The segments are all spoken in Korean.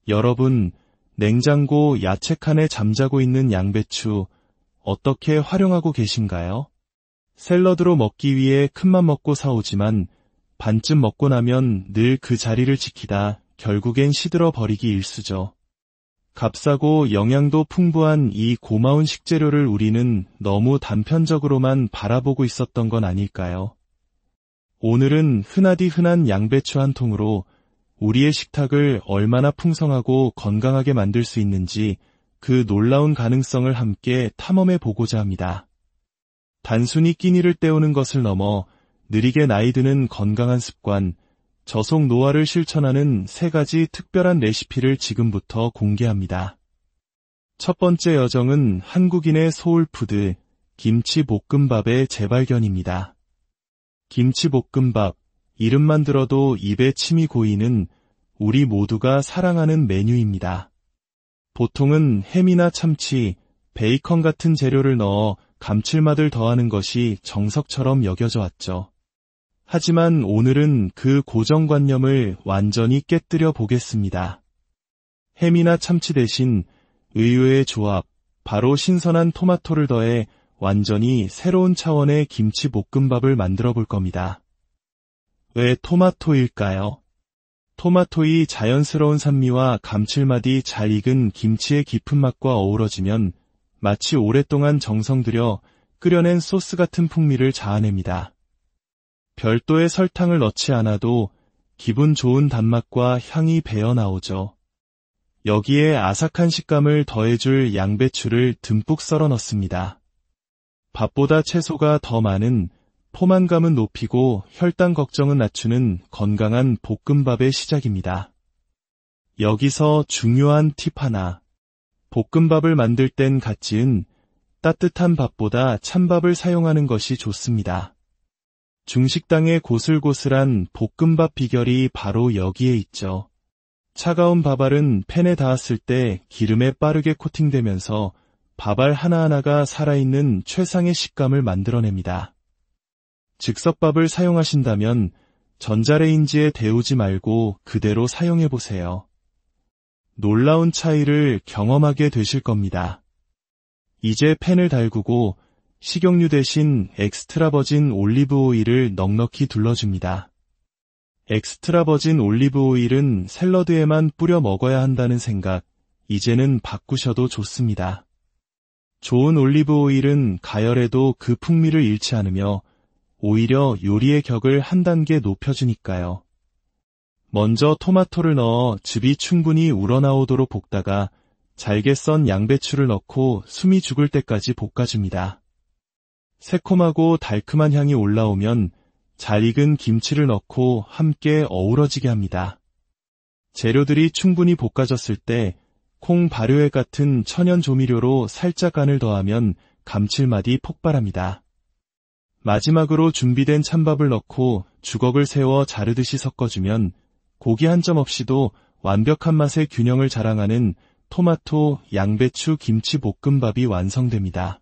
여러분, 냉장고 야채 칸에 잠자고 있는 양배추 어떻게 활용하고 계신가요? 샐러드로 먹기 위해 큰맘 먹고 사오지만 반쯤 먹고 나면 늘 그 자리를 지키다 결국엔 시들어 버리기 일쑤죠. 값싸고 영양도 풍부한 이 고마운 식재료를 우리는 너무 단편적으로만 바라보고 있었던 건 아닐까요? 오늘은 흔하디 흔한 양배추 한 통으로 우리의 식탁을 얼마나 풍성하고 건강하게 만들 수 있는지 그 놀라운 가능성을 함께 탐험해 보고자 합니다. 단순히 끼니를 때우는 것을 넘어 느리게 나이 드는 건강한 습관, 저속 노화를 실천하는 3가지 특별한 레시피를 지금부터 공개합니다. 첫 번째 여정은 한국인의 소울푸드, 김치볶음밥의 재발견입니다. 김치볶음밥, 이름만 들어도 입에 침이 고이는 우리 모두가 사랑하는 메뉴입니다. 보통은 햄이나 참치, 베이컨 같은 재료를 넣어 감칠맛을 더하는 것이 정석처럼 여겨져 왔죠. 하지만 오늘은 그 고정관념을 완전히 깨뜨려 보겠습니다. 햄이나 참치 대신 의외의 조합, 바로 신선한 토마토를 더해 완전히 새로운 차원의 김치볶음밥을 만들어 볼 겁니다. 왜 토마토일까요? 토마토의 자연스러운 산미와 감칠맛이 잘 익은 김치의 깊은 맛과 어우러지면 마치 오랫동안 정성 들여 끓여낸 소스 같은 풍미를 자아냅니다. 별도의 설탕을 넣지 않아도 기분 좋은 단맛과 향이 배어 나오죠. 여기에 아삭한 식감을 더해줄 양배추를 듬뿍 썰어 넣습니다. 밥보다 채소가 더 많은 포만감은 높이고 혈당 걱정은 낮추는 건강한 볶음밥의 시작입니다. 여기서 중요한 팁 하나. 볶음밥을 만들 땐 갓 지은 따뜻한 밥보다 찬밥을 사용하는 것이 좋습니다. 중식당의 고슬고슬한 볶음밥 비결이 바로 여기에 있죠. 차가운 밥알은 팬에 닿았을 때 기름에 빠르게 코팅되면서 밥알 하나하나가 살아있는 최상의 식감을 만들어냅니다. 즉석밥을 사용하신다면 전자레인지에 데우지 말고 그대로 사용해보세요. 놀라운 차이를 경험하게 되실 겁니다. 이제 팬을 달구고 식용유 대신 엑스트라 버진 올리브 오일을 넉넉히 둘러줍니다. 엑스트라 버진 올리브 오일은 샐러드에만 뿌려 먹어야 한다는 생각, 이제는 바꾸셔도 좋습니다. 좋은 올리브 오일은 가열에도 그 풍미를 잃지 않으며 오히려 요리의 격을 한 단계 높여주니까요. 먼저 토마토를 넣어 즙이 충분히 우러나오도록 볶다가 잘게 썬 양배추를 넣고 숨이 죽을 때까지 볶아줍니다. 새콤하고 달큼한 향이 올라오면 잘 익은 김치를 넣고 함께 어우러지게 합니다. 재료들이 충분히 볶아졌을 때 콩 발효액 같은 천연 조미료로 살짝 간을 더하면 감칠맛이 폭발합니다. 마지막으로 준비된 찬밥을 넣고 주걱을 세워 자르듯이 섞어주면 고기 한 점 없이도 완벽한 맛의 균형을 자랑하는 토마토, 양배추, 김치 볶음밥이 완성됩니다.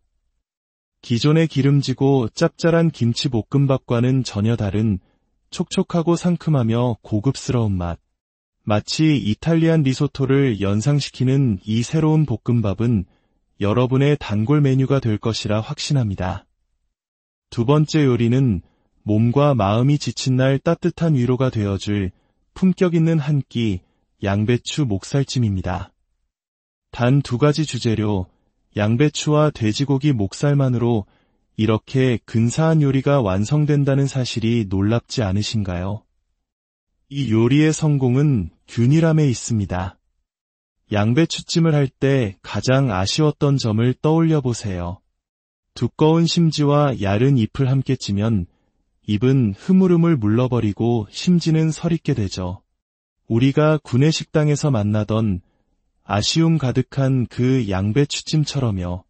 기존의 기름지고 짭짤한 김치 볶음밥과는 전혀 다른 촉촉하고 상큼하며 고급스러운 맛. 마치 이탈리안 리소토를 연상시키는 이 새로운 볶음밥은 여러분의 단골 메뉴가 될 것이라 확신합니다. 두 번째 요리는 몸과 마음이 지친 날 따뜻한 위로가 되어줄 품격 있는 한 끼 양배추 목살찜입니다. 단 2가지 주재료, 양배추와 돼지고기 목살만으로 이렇게 근사한 요리가 완성된다는 사실이 놀랍지 않으신가요? 이 요리의 성공은 균일함에 있습니다. 양배추찜을 할 때 가장 아쉬웠던 점을 떠올려 보세요. 두꺼운 심지와 얇은 잎을 함께 찌면 잎은 흐물흐물 물러버리고 심지는 서릿게 되죠. 우리가 구내식당에서 만나던 아쉬움 가득한 그 양배추찜처럼요.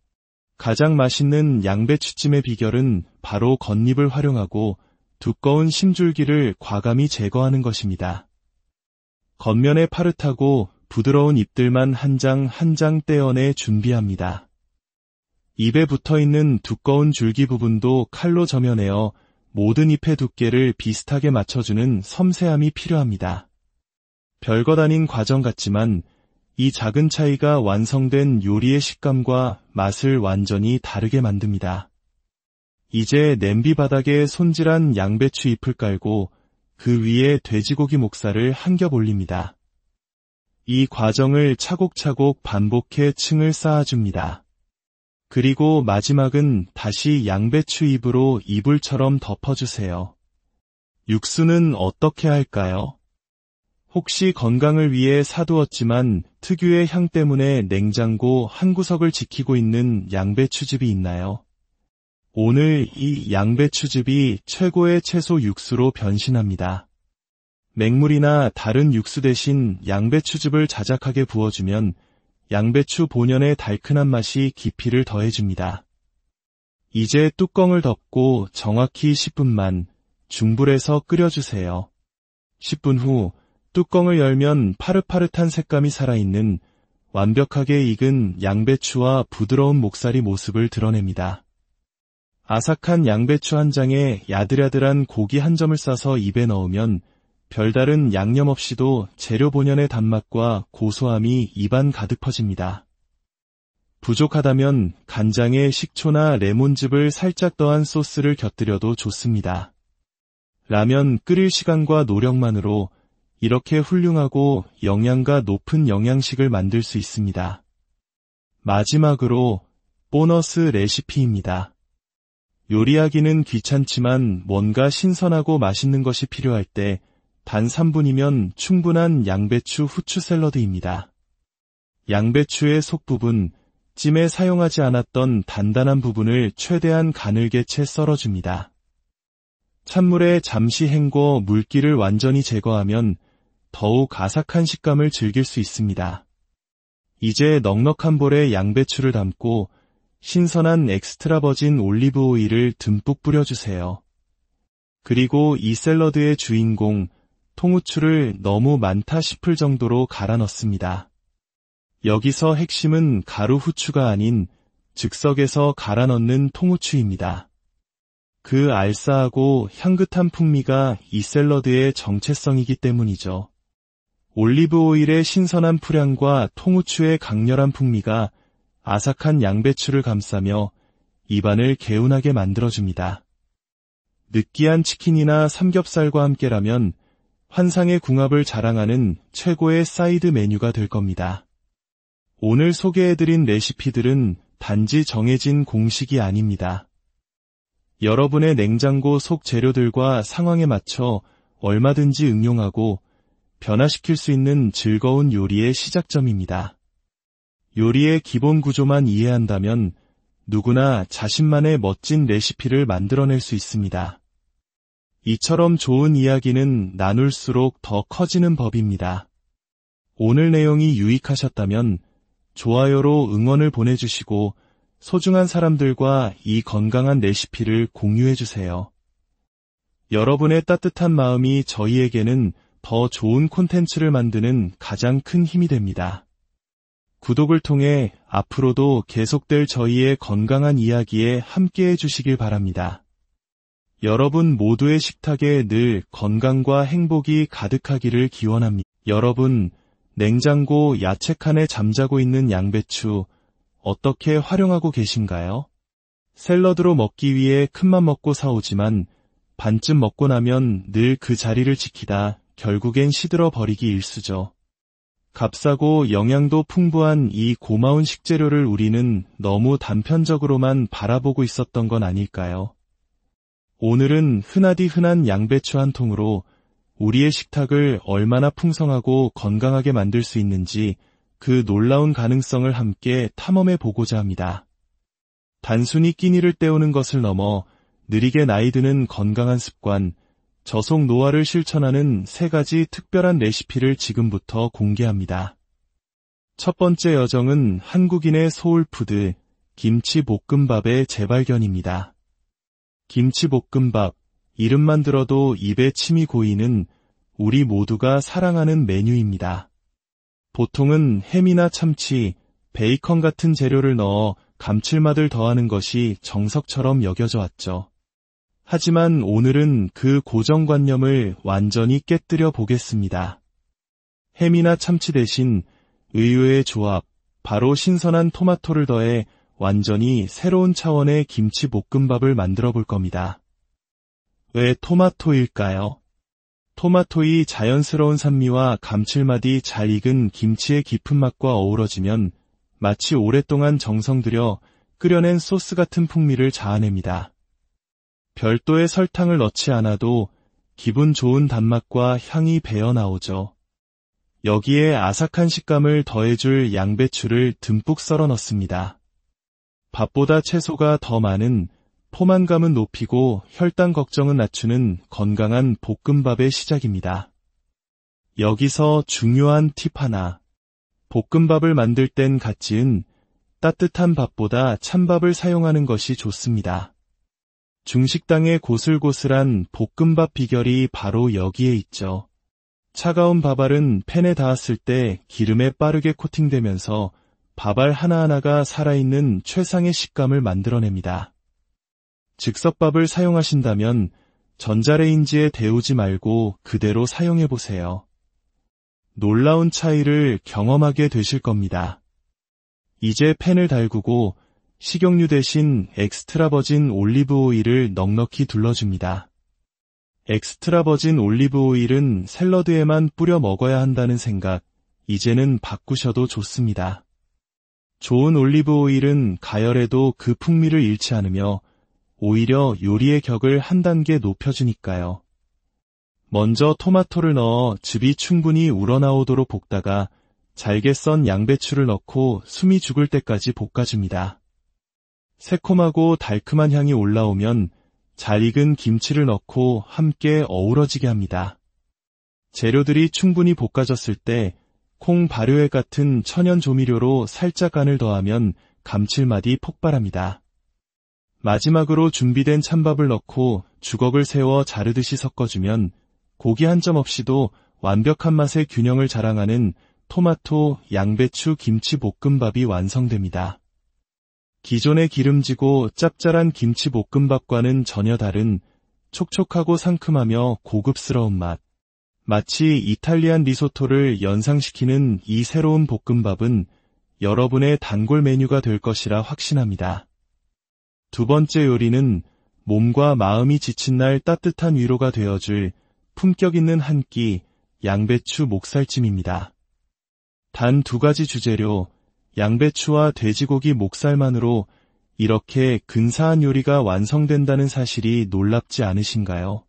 가장 맛있는 양배추찜의 비결은 바로 겉잎을 활용하고 두꺼운 심줄기를 과감히 제거하는 것입니다. 겉면에 파릇하고 부드러운 잎들만 한 장 한 장 떼어내 준비합니다. 잎에 붙어있는 두꺼운 줄기 부분도 칼로 점여내어 모든 잎의 두께를 비슷하게 맞춰주는 섬세함이 필요합니다. 별것 아닌 과정 같지만 이 작은 차이가 완성된 요리의 식감과 맛을 완전히 다르게 만듭니다. 이제 냄비 바닥에 손질한 양배추 잎을 깔고 그 위에 돼지고기 목살을 한 겹 올립니다. 이 과정을 차곡차곡 반복해 층을 쌓아줍니다. 그리고 마지막은 다시 양배추 잎으로 이불처럼 덮어주세요. 육수는 어떻게 할까요? 혹시 건강을 위해 사두었지만 특유의 향 때문에 냉장고 한 구석을 지키고 있는 양배추즙이 있나요? 오늘 이 양배추즙이 최고의 채소 육수로 변신합니다. 맹물이나 다른 육수 대신 양배추즙을 자작하게 부어주면 양배추 본연의 달큰한 맛이 깊이를 더해줍니다. 이제 뚜껑을 덮고 정확히 10분만 중불에서 끓여주세요. 10분 후 뚜껑을 열면 파릇파릇한 색감이 살아있는 완벽하게 익은 양배추와 부드러운 목살이 모습을 드러냅니다. 아삭한 양배추 한 장에 야들야들한 고기 한 점을 싸서 입에 넣으면 별다른 양념 없이도 재료 본연의 단맛과 고소함이 입안 가득 퍼집니다. 부족하다면 간장에 식초나 레몬즙을 살짝 더한 소스를 곁들여도 좋습니다. 라면 끓일 시간과 노력만으로 이렇게 훌륭하고 영양가 높은 영양식을 만들 수 있습니다. 마지막으로 보너스 레시피입니다. 요리하기는 귀찮지만 뭔가 신선하고 맛있는 것이 필요할 때 단 3분이면 충분한 양배추 후추 샐러드입니다. 양배추의 속부분, 찜에 사용하지 않았던 단단한 부분을 최대한 가늘게 채 썰어줍니다. 찬물에 잠시 헹궈 물기를 완전히 제거하면 더욱 아삭한 식감을 즐길 수 있습니다. 이제 넉넉한 볼에 양배추를 담고 신선한 엑스트라 버진 올리브 오일을 듬뿍 뿌려주세요. 그리고 이 샐러드의 주인공, 통후추를 너무 많다 싶을 정도로 갈아 넣습니다. 여기서 핵심은 가루 후추가 아닌 즉석에서 갈아 넣는 통후추입니다. 그 알싸하고 향긋한 풍미가 이 샐러드의 정체성이기 때문이죠. 올리브 오일의 신선한 풀향과 통후추의 강렬한 풍미가 아삭한 양배추를 감싸며 입안을 개운하게 만들어줍니다. 느끼한 치킨이나 삼겹살과 함께라면 환상의 궁합을 자랑하는 최고의 사이드 메뉴가 될 겁니다. 오늘 소개해드린 레시피들은 단지 정해진 공식이 아닙니다. 여러분의 냉장고 속 재료들과 상황에 맞춰 얼마든지 응용하고 변화시킬 수 있는 즐거운 요리의 시작점입니다. 요리의 기본 구조만 이해한다면 누구나 자신만의 멋진 레시피를 만들어낼 수 있습니다. 이처럼 좋은 이야기는 나눌수록 더 커지는 법입니다. 오늘 내용이 유익하셨다면 좋아요로 응원을 보내주시고 소중한 사람들과 이 건강한 레시피를 공유해주세요. 여러분의 따뜻한 마음이 저희에게는 더 좋은 콘텐츠를 만드는 가장 큰 힘이 됩니다. 구독을 통해 앞으로도 계속될 저희의 건강한 이야기에 함께해 주시길 바랍니다. 여러분 모두의 식탁에 늘 건강과 행복이 가득하기를 기원합니다. 여러분, 냉장고 야채 칸에 잠자고 있는 양배추 어떻게 활용하고 계신가요? 샐러드로 먹기 위해 큰맘 먹고 사오지만 반쯤 먹고 나면 늘 그 자리를 지키다 결국엔 시들어 버리기 일쑤죠. 값싸고 영양도 풍부한 이 고마운 식재료를 우리는 너무 단편적으로만 바라보고 있었던 건 아닐까요? 오늘은 흔하디 흔한 양배추 한 통으로 우리의 식탁을 얼마나 풍성하고 건강하게 만들 수 있는지 그 놀라운 가능성을 함께 탐험해 보고자 합니다. 단순히 끼니를 때우는 것을 넘어 느리게 나이 드는 건강한 습관, 저속 노화를 실천하는 3가지 특별한 레시피를 지금부터 공개합니다. 첫 번째 여정은 한국인의 소울푸드, 김치볶음밥의 재발견입니다. 김치볶음밥, 이름만 들어도 입에 침이 고이는 우리 모두가 사랑하는 메뉴입니다. 보통은 햄이나 참치, 베이컨 같은 재료를 넣어 감칠맛을 더하는 것이 정석처럼 여겨져 왔죠. 하지만 오늘은 그 고정관념을 완전히 깨뜨려 보겠습니다. 햄이나 참치 대신 의외의 조합, 바로 신선한 토마토를 더해 완전히 새로운 차원의 김치 볶음밥을 만들어 볼 겁니다. 왜 토마토일까요? 토마토의 자연스러운 산미와 감칠맛이 잘 익은 김치의 깊은 맛과 어우러지면 마치 오랫동안 정성 들여 끓여낸 소스 같은 풍미를 자아냅니다. 별도의 설탕을 넣지 않아도 기분 좋은 단맛과 향이 배어 나오죠. 여기에 아삭한 식감을 더해줄 양배추를 듬뿍 썰어 넣습니다. 밥보다 채소가 더 많은 포만감은 높이고 혈당 걱정은 낮추는 건강한 볶음밥의 시작입니다. 여기서 중요한 팁 하나. 볶음밥을 만들 땐 갓 지은 따뜻한 밥보다 찬밥을 사용하는 것이 좋습니다. 중식당의 고슬고슬한 볶음밥 비결이 바로 여기에 있죠. 차가운 밥알은 팬에 닿았을 때 기름에 빠르게 코팅되면서 밥알 하나하나가 살아있는 최상의 식감을 만들어냅니다. 즉석밥을 사용하신다면 전자레인지에 데우지 말고 그대로 사용해보세요. 놀라운 차이를 경험하게 되실 겁니다. 이제 팬을 달구고 식용유 대신 엑스트라 버진 올리브 오일을 넉넉히 둘러줍니다. 엑스트라 버진 올리브 오일은 샐러드에만 뿌려 먹어야 한다는 생각, 이제는 바꾸셔도 좋습니다. 좋은 올리브 오일은 가열에도 그 풍미를 잃지 않으며 오히려 요리의 격을 한 단계 높여주니까요. 먼저 토마토를 넣어 즙이 충분히 우러나오도록 볶다가 잘게 썬 양배추를 넣고 숨이 죽을 때까지 볶아줍니다. 새콤하고 달큼한 향이 올라오면 잘 익은 김치를 넣고 함께 어우러지게 합니다. 재료들이 충분히 볶아졌을 때 콩 발효액 같은 천연 조미료로 살짝 간을 더하면 감칠맛이 폭발합니다. 마지막으로 준비된 찬밥을 넣고 주걱을 세워 자르듯이 섞어주면 고기 한 점 없이도 완벽한 맛의 균형을 자랑하는 토마토, 양배추, 김치 볶음밥이 완성됩니다. 기존의 기름지고 짭짤한 김치 볶음밥과는 전혀 다른 촉촉하고 상큼하며 고급스러운 맛. 마치 이탈리안 리소토를 연상시키는 이 새로운 볶음밥은 여러분의 단골 메뉴가 될 것이라 확신합니다. 두 번째 요리는 몸과 마음이 지친 날 따뜻한 위로가 되어줄 품격 있는 한 끼 양배추 목살찜입니다. 단 2가지 주재료, 양배추와 돼지고기 목살만으로 이렇게 근사한 요리가 완성된다는 사실이 놀랍지 않으신가요?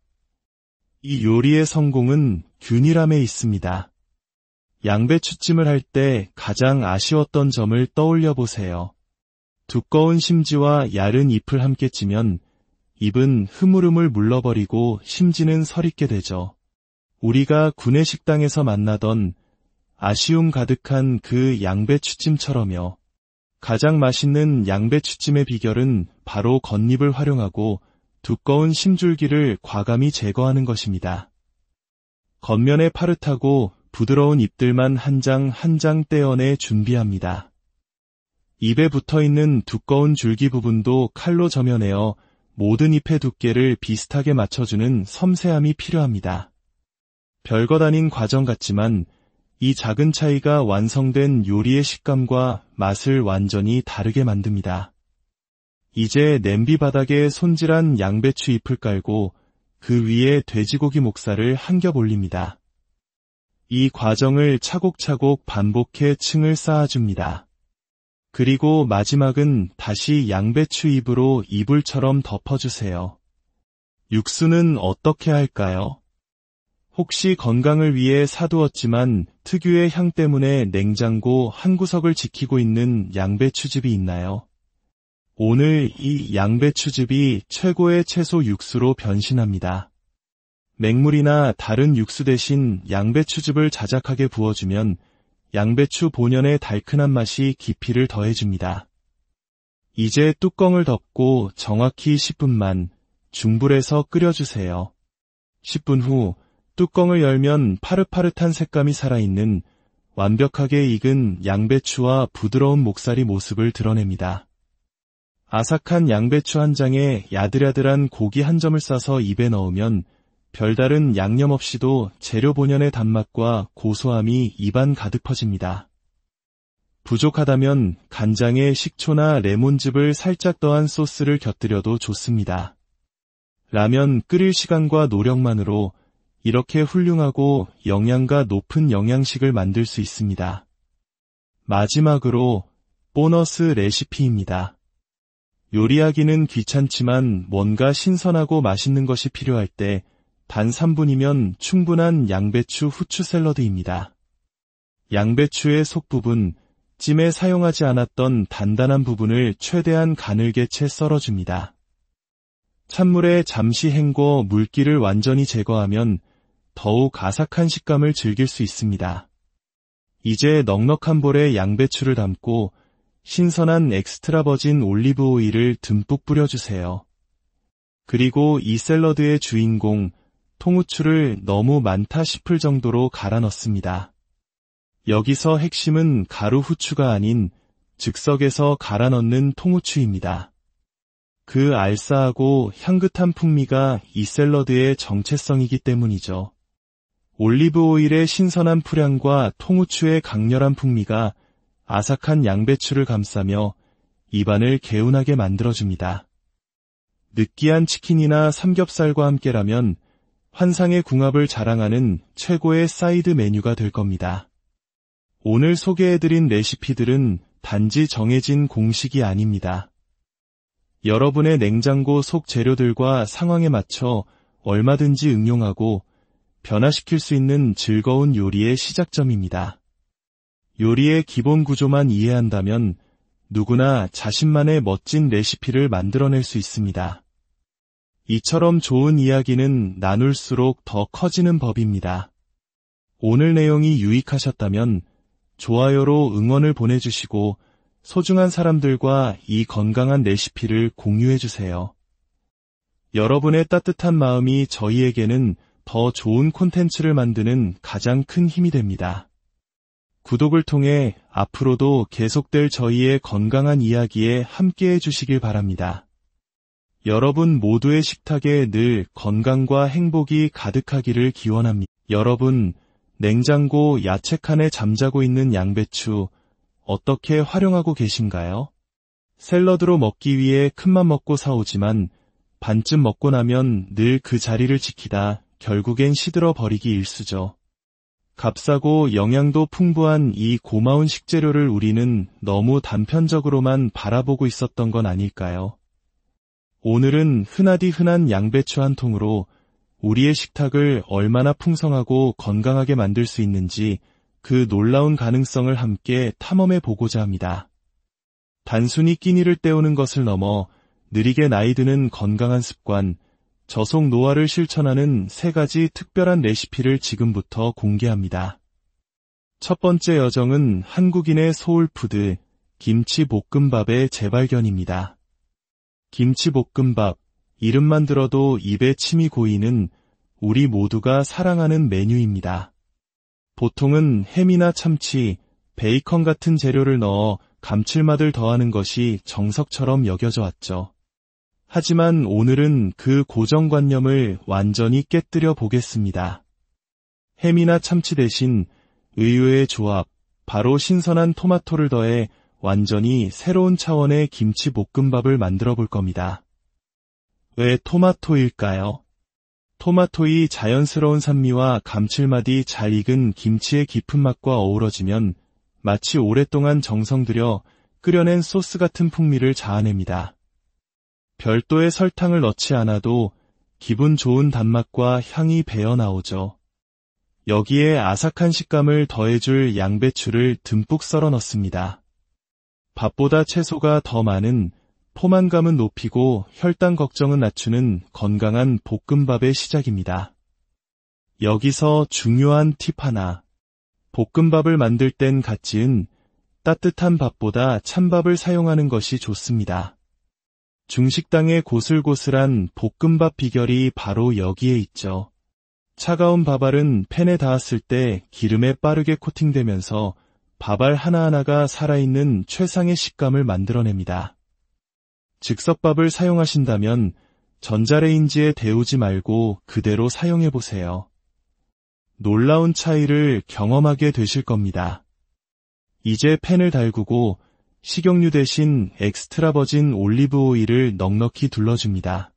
이 요리의 성공은 균일함에 있습니다. 양배추찜을 할 때 가장 아쉬웠던 점을 떠올려 보세요. 두꺼운 심지와 얇은 잎을 함께 찌면 잎은 흐물흐물 물러버리고 심지는 서릿게 되죠. 우리가 구내식당에서 만나던 아쉬움 가득한 그 양배추찜처럼요. 가장 맛있는 양배추찜의 비결은 바로 겉잎을 활용하고 두꺼운 심줄기를 과감히 제거하는 것입니다. 겉면에 파릇하고 부드러운 잎들만 한 장 한 장 떼어내 준비합니다. 잎에 붙어있는 두꺼운 줄기 부분도 칼로 저며내어 모든 잎의 두께를 비슷하게 맞춰주는 섬세함이 필요합니다. 별것 아닌 과정 같지만 이 작은 차이가 완성된 요리의 식감과 맛을 완전히 다르게 만듭니다. 이제 냄비 바닥에 손질한 양배추 잎을 깔고 그 위에 돼지고기 목살을 한 겹 올립니다. 이 과정을 차곡차곡 반복해 층을 쌓아줍니다. 그리고 마지막은 다시 양배추 잎으로 이불처럼 덮어주세요. 육수는 어떻게 할까요? 혹시 건강을 위해 사두었지만 특유의 향 때문에 냉장고 한 구석을 지키고 있는 양배추즙이 있나요? 오늘 이 양배추즙이 최고의 채소 육수로 변신합니다. 맹물이나 다른 육수 대신 양배추즙을 자작하게 부어주면 양배추 본연의 달큰한 맛이 깊이를 더해줍니다. 이제 뚜껑을 덮고 정확히 10분만 중불에서 끓여주세요. 10분 후 뚜껑을 열면 파릇파릇한 색감이 살아있는 완벽하게 익은 양배추와 부드러운 목살이 모습을 드러냅니다. 아삭한 양배추 한 장에 야들야들한 고기 한 점을 싸서 입에 넣으면 별다른 양념 없이도 재료 본연의 단맛과 고소함이 입안 가득 퍼집니다. 부족하다면 간장에 식초나 레몬즙을 살짝 더한 소스를 곁들여도 좋습니다. 라면 끓일 시간과 노력만으로 이렇게 훌륭하고 영양가 높은 영양식을 만들 수 있습니다. 마지막으로 보너스 레시피입니다. 요리하기는 귀찮지만 뭔가 신선하고 맛있는 것이 필요할 때 단 3분이면 충분한 양배추 후추 샐러드입니다. 양배추의 속부분, 찜에 사용하지 않았던 단단한 부분을 최대한 가늘게 채 썰어줍니다. 찬물에 잠시 헹궈 물기를 완전히 제거하면 더욱 아삭한 식감을 즐길 수 있습니다. 이제 넉넉한 볼에 양배추를 담고 신선한 엑스트라 버진 올리브 오일을 듬뿍 뿌려주세요. 그리고 이 샐러드의 주인공, 통후추를 너무 많다 싶을 정도로 갈아 넣습니다. 여기서 핵심은 가루 후추가 아닌 즉석에서 갈아 넣는 통후추입니다. 그 알싸하고 향긋한 풍미가 이 샐러드의 정체성이기 때문이죠. 올리브 오일의 신선한 풀향과 통후추의 강렬한 풍미가 아삭한 양배추를 감싸며 입안을 개운하게 만들어줍니다. 느끼한 치킨이나 삼겹살과 함께라면 환상의 궁합을 자랑하는 최고의 사이드 메뉴가 될 겁니다. 오늘 소개해드린 레시피들은 단지 정해진 공식이 아닙니다. 여러분의 냉장고 속 재료들과 상황에 맞춰 얼마든지 응용하고 변화시킬 수 있는 즐거운 요리의 시작점입니다. 요리의 기본 구조만 이해한다면 누구나 자신만의 멋진 레시피를 만들어낼 수 있습니다. 이처럼 좋은 이야기는 나눌수록 더 커지는 법입니다. 오늘 내용이 유익하셨다면 좋아요로 응원을 보내주시고 소중한 사람들과 이 건강한 레시피를 공유해주세요. 여러분의 따뜻한 마음이 저희에게는 더 좋은 콘텐츠를 만드는 가장 큰 힘이 됩니다. 구독을 통해 앞으로도 계속될 저희의 건강한 이야기에 함께해 주시길 바랍니다. 여러분 모두의 식탁에 늘 건강과 행복이 가득하기를 기원합니다. 여러분, 냉장고 야채 칸에 잠자고 있는 양배추 어떻게 활용하고 계신가요? 샐러드로 먹기 위해 큰맘 먹고 사오지만 반쯤 먹고 나면 늘 그 자리를 지키다 결국엔 시들어 버리기 일쑤죠. 값싸고 영양도 풍부한 이 고마운 식재료를 우리는 너무 단편적으로만 바라보고 있었던 건 아닐까요? 오늘은 흔하디 흔한 양배추 한 통으로 우리의 식탁을 얼마나 풍성하고 건강하게 만들 수 있는지 그 놀라운 가능성을 함께 탐험해 보고자 합니다. 단순히 끼니를 때우는 것을 넘어 느리게 나이 드는 건강한 습관, 저속 노화를 실천하는 3가지 특별한 레시피를 지금부터 공개합니다. 첫 번째 여정은 한국인의 소울푸드, 김치볶음밥의 재발견입니다. 김치볶음밥, 이름만 들어도 입에 침이 고이는 우리 모두가 사랑하는 메뉴입니다. 보통은 햄이나 참치, 베이컨 같은 재료를 넣어 감칠맛을 더하는 것이 정석처럼 여겨져 왔죠. 하지만 오늘은 그 고정관념을 완전히 깨뜨려 보겠습니다. 햄이나 참치 대신 의외의 조합, 바로 신선한 토마토를 더해 완전히 새로운 차원의 김치볶음밥을 만들어 볼 겁니다. 왜 토마토일까요? 토마토의 자연스러운 산미와 감칠맛이 잘 익은 김치의 깊은 맛과 어우러지면 마치 오랫동안 정성 들여 끓여낸 소스 같은 풍미를 자아냅니다. 별도의 설탕을 넣지 않아도 기분 좋은 단맛과 향이 배어 나오죠. 여기에 아삭한 식감을 더해줄 양배추를 듬뿍 썰어 넣습니다. 밥보다 채소가 더 많은 포만감은 높이고 혈당 걱정은 낮추는 건강한 볶음밥의 시작입니다. 여기서 중요한 팁 하나. 볶음밥을 만들 땐 갓 지은 따뜻한 밥보다 찬밥을 사용하는 것이 좋습니다. 중식당의 고슬고슬한 볶음밥 비결이 바로 여기에 있죠. 차가운 밥알은 팬에 닿았을 때 기름에 빠르게 코팅되면서 밥알 하나하나가 살아있는 최상의 식감을 만들어냅니다. 즉석밥을 사용하신다면 전자레인지에 데우지 말고 그대로 사용해보세요. 놀라운 차이를 경험하게 되실 겁니다. 이제 팬을 달구고 식용유 대신 엑스트라 버진 올리브 오일을 넉넉히 둘러줍니다.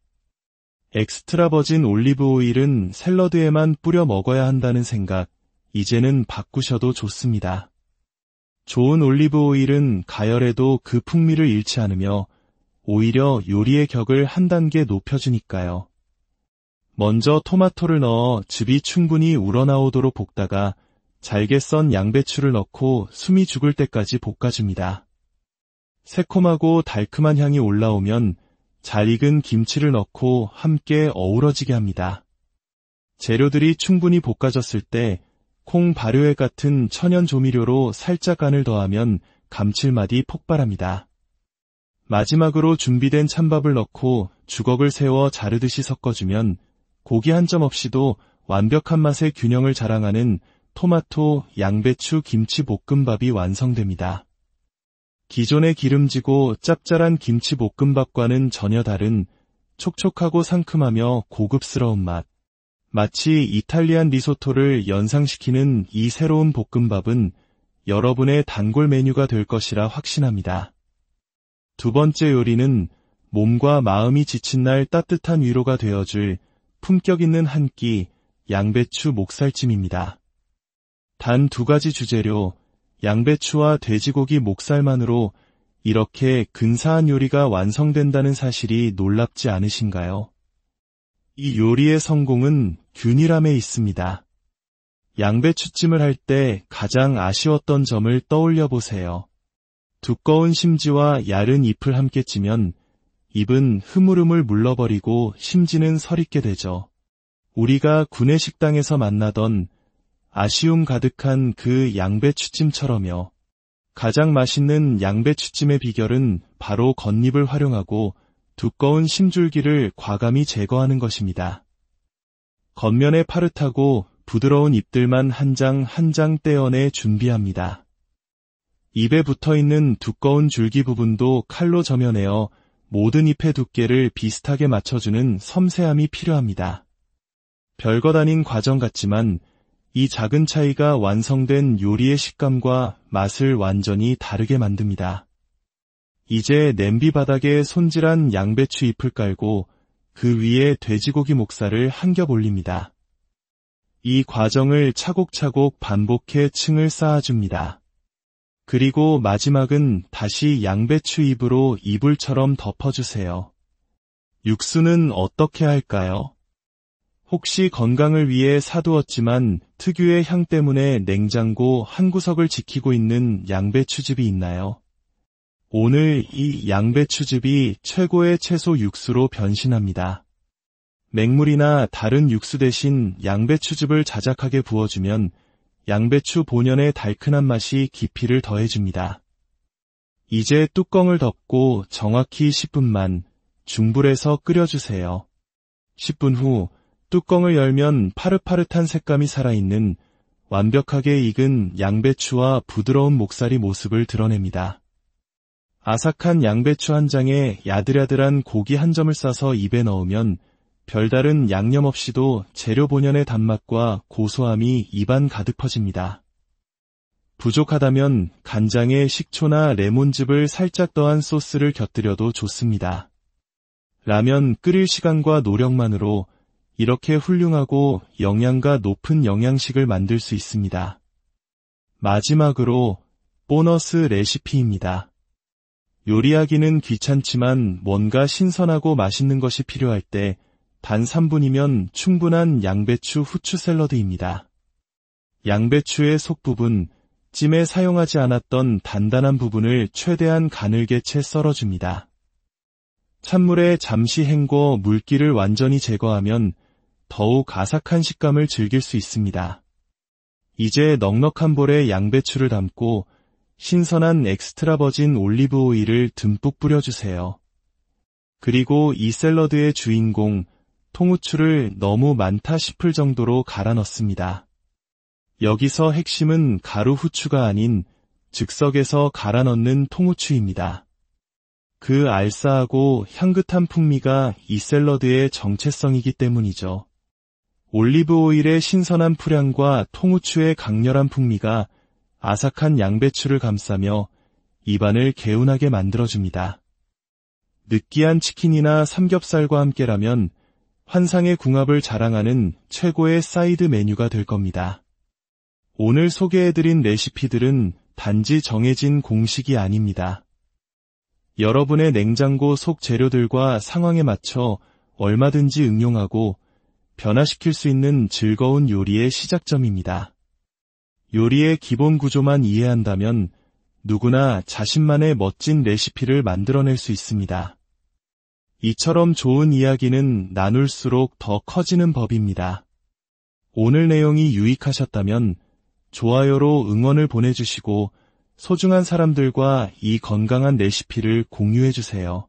엑스트라 버진 올리브 오일은 샐러드에만 뿌려 먹어야 한다는 생각, 이제는 바꾸셔도 좋습니다. 좋은 올리브 오일은 가열에도 그 풍미를 잃지 않으며 오히려 요리의 격을 한 단계 높여주니까요. 먼저 토마토를 넣어 즙이 충분히 우러나오도록 볶다가 잘게 썬 양배추를 넣고 숨이 죽을 때까지 볶아줍니다. 새콤하고 달큼한 향이 올라오면 잘 익은 김치를 넣고 함께 어우러지게 합니다. 재료들이 충분히 볶아졌을 때 콩 발효액 같은 천연 조미료로 살짝 간을 더하면 감칠맛이 폭발합니다. 마지막으로 준비된 찬밥을 넣고 주걱을 세워 자르듯이 섞어주면 고기 한 점 없이도 완벽한 맛의 균형을 자랑하는 토마토, 양배추, 김치 볶음밥이 완성됩니다. 기존의 기름지고 짭짤한 김치 볶음밥과는 전혀 다른 촉촉하고 상큼하며 고급스러운 맛. 마치 이탈리안 리소토를 연상시키는 이 새로운 볶음밥은 여러분의 단골 메뉴가 될 것이라 확신합니다. 두 번째 요리는 몸과 마음이 지친 날 따뜻한 위로가 되어줄 품격 있는 한 끼 양배추 목살찜입니다. 단 2가지 주재료, 양배추와 돼지고기 목살만으로 이렇게 근사한 요리가 완성된다는 사실이 놀랍지 않으신가요? 이 요리의 성공은 균일함에 있습니다. 양배추찜을 할 때 가장 아쉬웠던 점을 떠올려 보세요. 두꺼운 심지와 얇은 잎을 함께 찌면 잎은 흐물흐물 물러버리고 심지는 서릿게 되죠. 우리가 구내식당에서 만나던 아쉬움 가득한 그 양배추찜처럼요. 가장 맛있는 양배추찜의 비결은 바로 겉잎을 활용하고 두꺼운 심줄기를 과감히 제거하는 것입니다. 겉면에 파릇하고 부드러운 잎들만 한 장 한 장 떼어내 준비합니다. 잎에 붙어있는 두꺼운 줄기 부분도 칼로 점여내어 모든 잎의 두께를 비슷하게 맞춰주는 섬세함이 필요합니다. 별것 아닌 과정 같지만 이 작은 차이가 완성된 요리의 식감과 맛을 완전히 다르게 만듭니다. 이제 냄비 바닥에 손질한 양배추 잎을 깔고 그 위에 돼지고기 목살을 한 겹 올립니다. 이 과정을 차곡차곡 반복해 층을 쌓아줍니다. 그리고 마지막은 다시 양배추 잎으로 이불처럼 덮어주세요. 육수는 어떻게 할까요? 혹시 건강을 위해 사두었지만 특유의 향 때문에 냉장고 한 구석을 지키고 있는 양배추즙이 있나요? 오늘 이 양배추즙이 최고의 채소 육수로 변신합니다. 맹물이나 다른 육수 대신 양배추즙을 자작하게 부어주면 양배추 본연의 달큰한 맛이 깊이를 더해줍니다. 이제 뚜껑을 덮고 정확히 10분만 중불에서 끓여주세요. 10분 후 뚜껑을 열면 파릇파릇한 색감이 살아있는 완벽하게 익은 양배추와 부드러운 목살이 모습을 드러냅니다. 아삭한 양배추 한 장에 야들야들한 고기 한 점을 싸서 입에 넣으면 별다른 양념 없이도 재료 본연의 단맛과 고소함이 입안 가득 퍼집니다. 부족하다면 간장에 식초나 레몬즙을 살짝 더한 소스를 곁들여도 좋습니다. 라면 끓일 시간과 노력만으로 이렇게 훌륭하고 영양가 높은 영양식을 만들 수 있습니다. 마지막으로 보너스 레시피입니다. 요리하기는 귀찮지만 뭔가 신선하고 맛있는 것이 필요할 때 단 3분이면 충분한 양배추 후추 샐러드입니다. 양배추의 속부분, 찜에 사용하지 않았던 단단한 부분을 최대한 가늘게 채 썰어줍니다. 찬물에 잠시 헹궈 물기를 완전히 제거하면 더욱 아삭한 식감을 즐길 수 있습니다. 이제 넉넉한 볼에 양배추를 담고 신선한 엑스트라 버진 올리브 오일을 듬뿍 뿌려주세요. 그리고 이 샐러드의 주인공, 통후추를 너무 많다 싶을 정도로 갈아 넣습니다. 여기서 핵심은 가루 후추가 아닌 즉석에서 갈아 넣는 통후추입니다. 그 알싸하고 향긋한 풍미가 이 샐러드의 정체성이기 때문이죠. 올리브 오일의 신선한 풀향과 통후추의 강렬한 풍미가 아삭한 양배추를 감싸며 입안을 개운하게 만들어줍니다. 느끼한 치킨이나 삼겹살과 함께라면 환상의 궁합을 자랑하는 최고의 사이드 메뉴가 될 겁니다. 오늘 소개해드린 레시피들은 단지 정해진 공식이 아닙니다. 여러분의 냉장고 속 재료들과 상황에 맞춰 얼마든지 응용하고 변화시킬 수 있는 즐거운 요리의 시작점입니다. 요리의 기본 구조만 이해한다면 누구나 자신만의 멋진 레시피를 만들어낼 수 있습니다. 이처럼 좋은 이야기는 나눌수록 더 커지는 법입니다. 오늘 내용이 유익하셨다면 좋아요로 응원을 보내주시고 소중한 사람들과 이 건강한 레시피를 공유해주세요.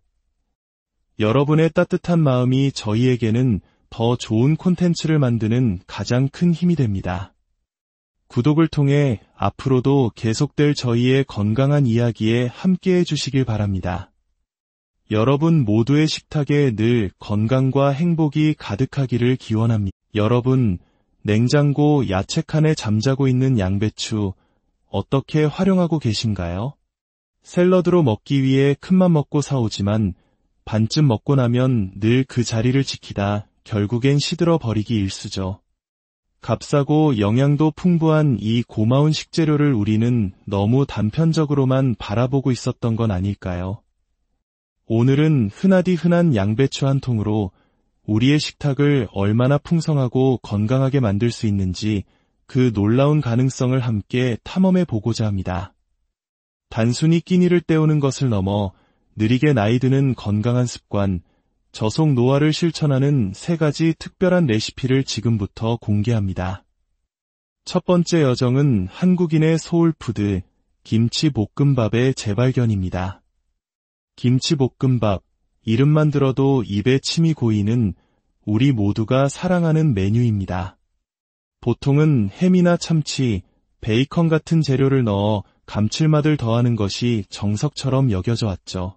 여러분의 따뜻한 마음이 저희에게는 더 좋은 콘텐츠를 만드는 가장 큰 힘이 됩니다. 구독을 통해 앞으로도 계속될 저희의 건강한 이야기에 함께해 주시길 바랍니다. 여러분 모두의 식탁에 늘 건강과 행복이 가득하기를 기원합니다. 여러분, 냉장고 야채 칸에 잠자고 있는 양배추 어떻게 활용하고 계신가요? 샐러드로 먹기 위해 큰맘 먹고 사오지만 반쯤 먹고 나면 늘 그 자리를 지키다 결국엔 시들어 버리기 일쑤죠. 값싸고 영양도 풍부한 이 고마운 식재료를 우리는 너무 단편적으로만 바라보고 있었던 건 아닐까요? 오늘은 흔하디 흔한 양배추 한 통으로 우리의 식탁을 얼마나 풍성하고 건강하게 만들 수 있는지 그 놀라운 가능성을 함께 탐험해 보고자 합니다. 단순히 끼니를 때우는 것을 넘어 느리게 나이 드는 건강한 습관, 저속 노화를 실천하는 3가지 특별한 레시피를 지금부터 공개합니다. 첫 번째 여정은 한국인의 소울푸드, 김치볶음밥의 재발견입니다. 김치볶음밥, 이름만 들어도 입에 침이 고이는 우리 모두가 사랑하는 메뉴입니다. 보통은 햄이나 참치, 베이컨 같은 재료를 넣어 감칠맛을 더하는 것이 정석처럼 여겨져 왔죠.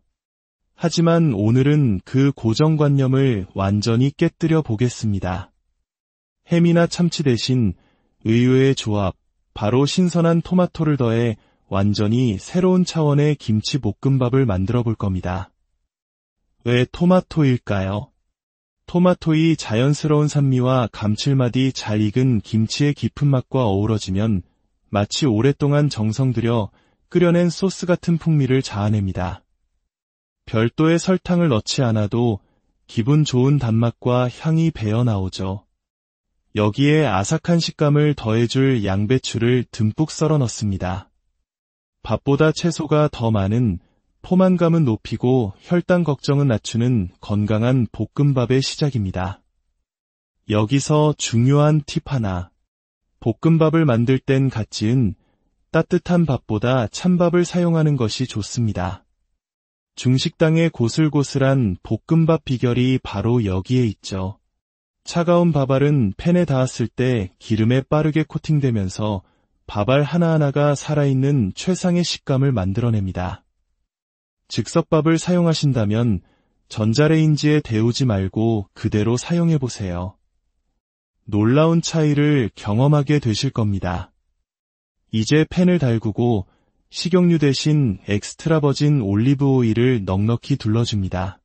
하지만 오늘은 그 고정관념을 완전히 깨뜨려 보겠습니다. 햄이나 참치 대신 의외의 조합, 바로 신선한 토마토를 더해 완전히 새로운 차원의 김치볶음밥을 만들어 볼 겁니다. 왜 토마토일까요? 토마토의 자연스러운 산미와 감칠맛이 잘 익은 김치의 깊은 맛과 어우러지면 마치 오랫동안 정성 들여 끓여낸 소스 같은 풍미를 자아냅니다. 별도의 설탕을 넣지 않아도 기분 좋은 단맛과 향이 배어 나오죠. 여기에 아삭한 식감을 더해줄 양배추를 듬뿍 썰어 넣습니다. 밥보다 채소가 더 많은 포만감은 높이고 혈당 걱정은 낮추는 건강한 볶음밥의 시작입니다. 여기서 중요한 팁 하나. 볶음밥을 만들 땐 갓 지은 따뜻한 밥보다 찬밥을 사용하는 것이 좋습니다. 중식당의 고슬고슬한 볶음밥 비결이 바로 여기에 있죠. 차가운 밥알은 팬에 닿았을 때 기름에 빠르게 코팅되면서 밥알 하나하나가 살아있는 최상의 식감을 만들어냅니다. 즉석밥을 사용하신다면 전자레인지에 데우지 말고 그대로 사용해보세요. 놀라운 차이를 경험하게 되실 겁니다. 이제 팬을 달구고 식용유 대신 엑스트라 버진 올리브 오일을 넉넉히 둘러줍니다.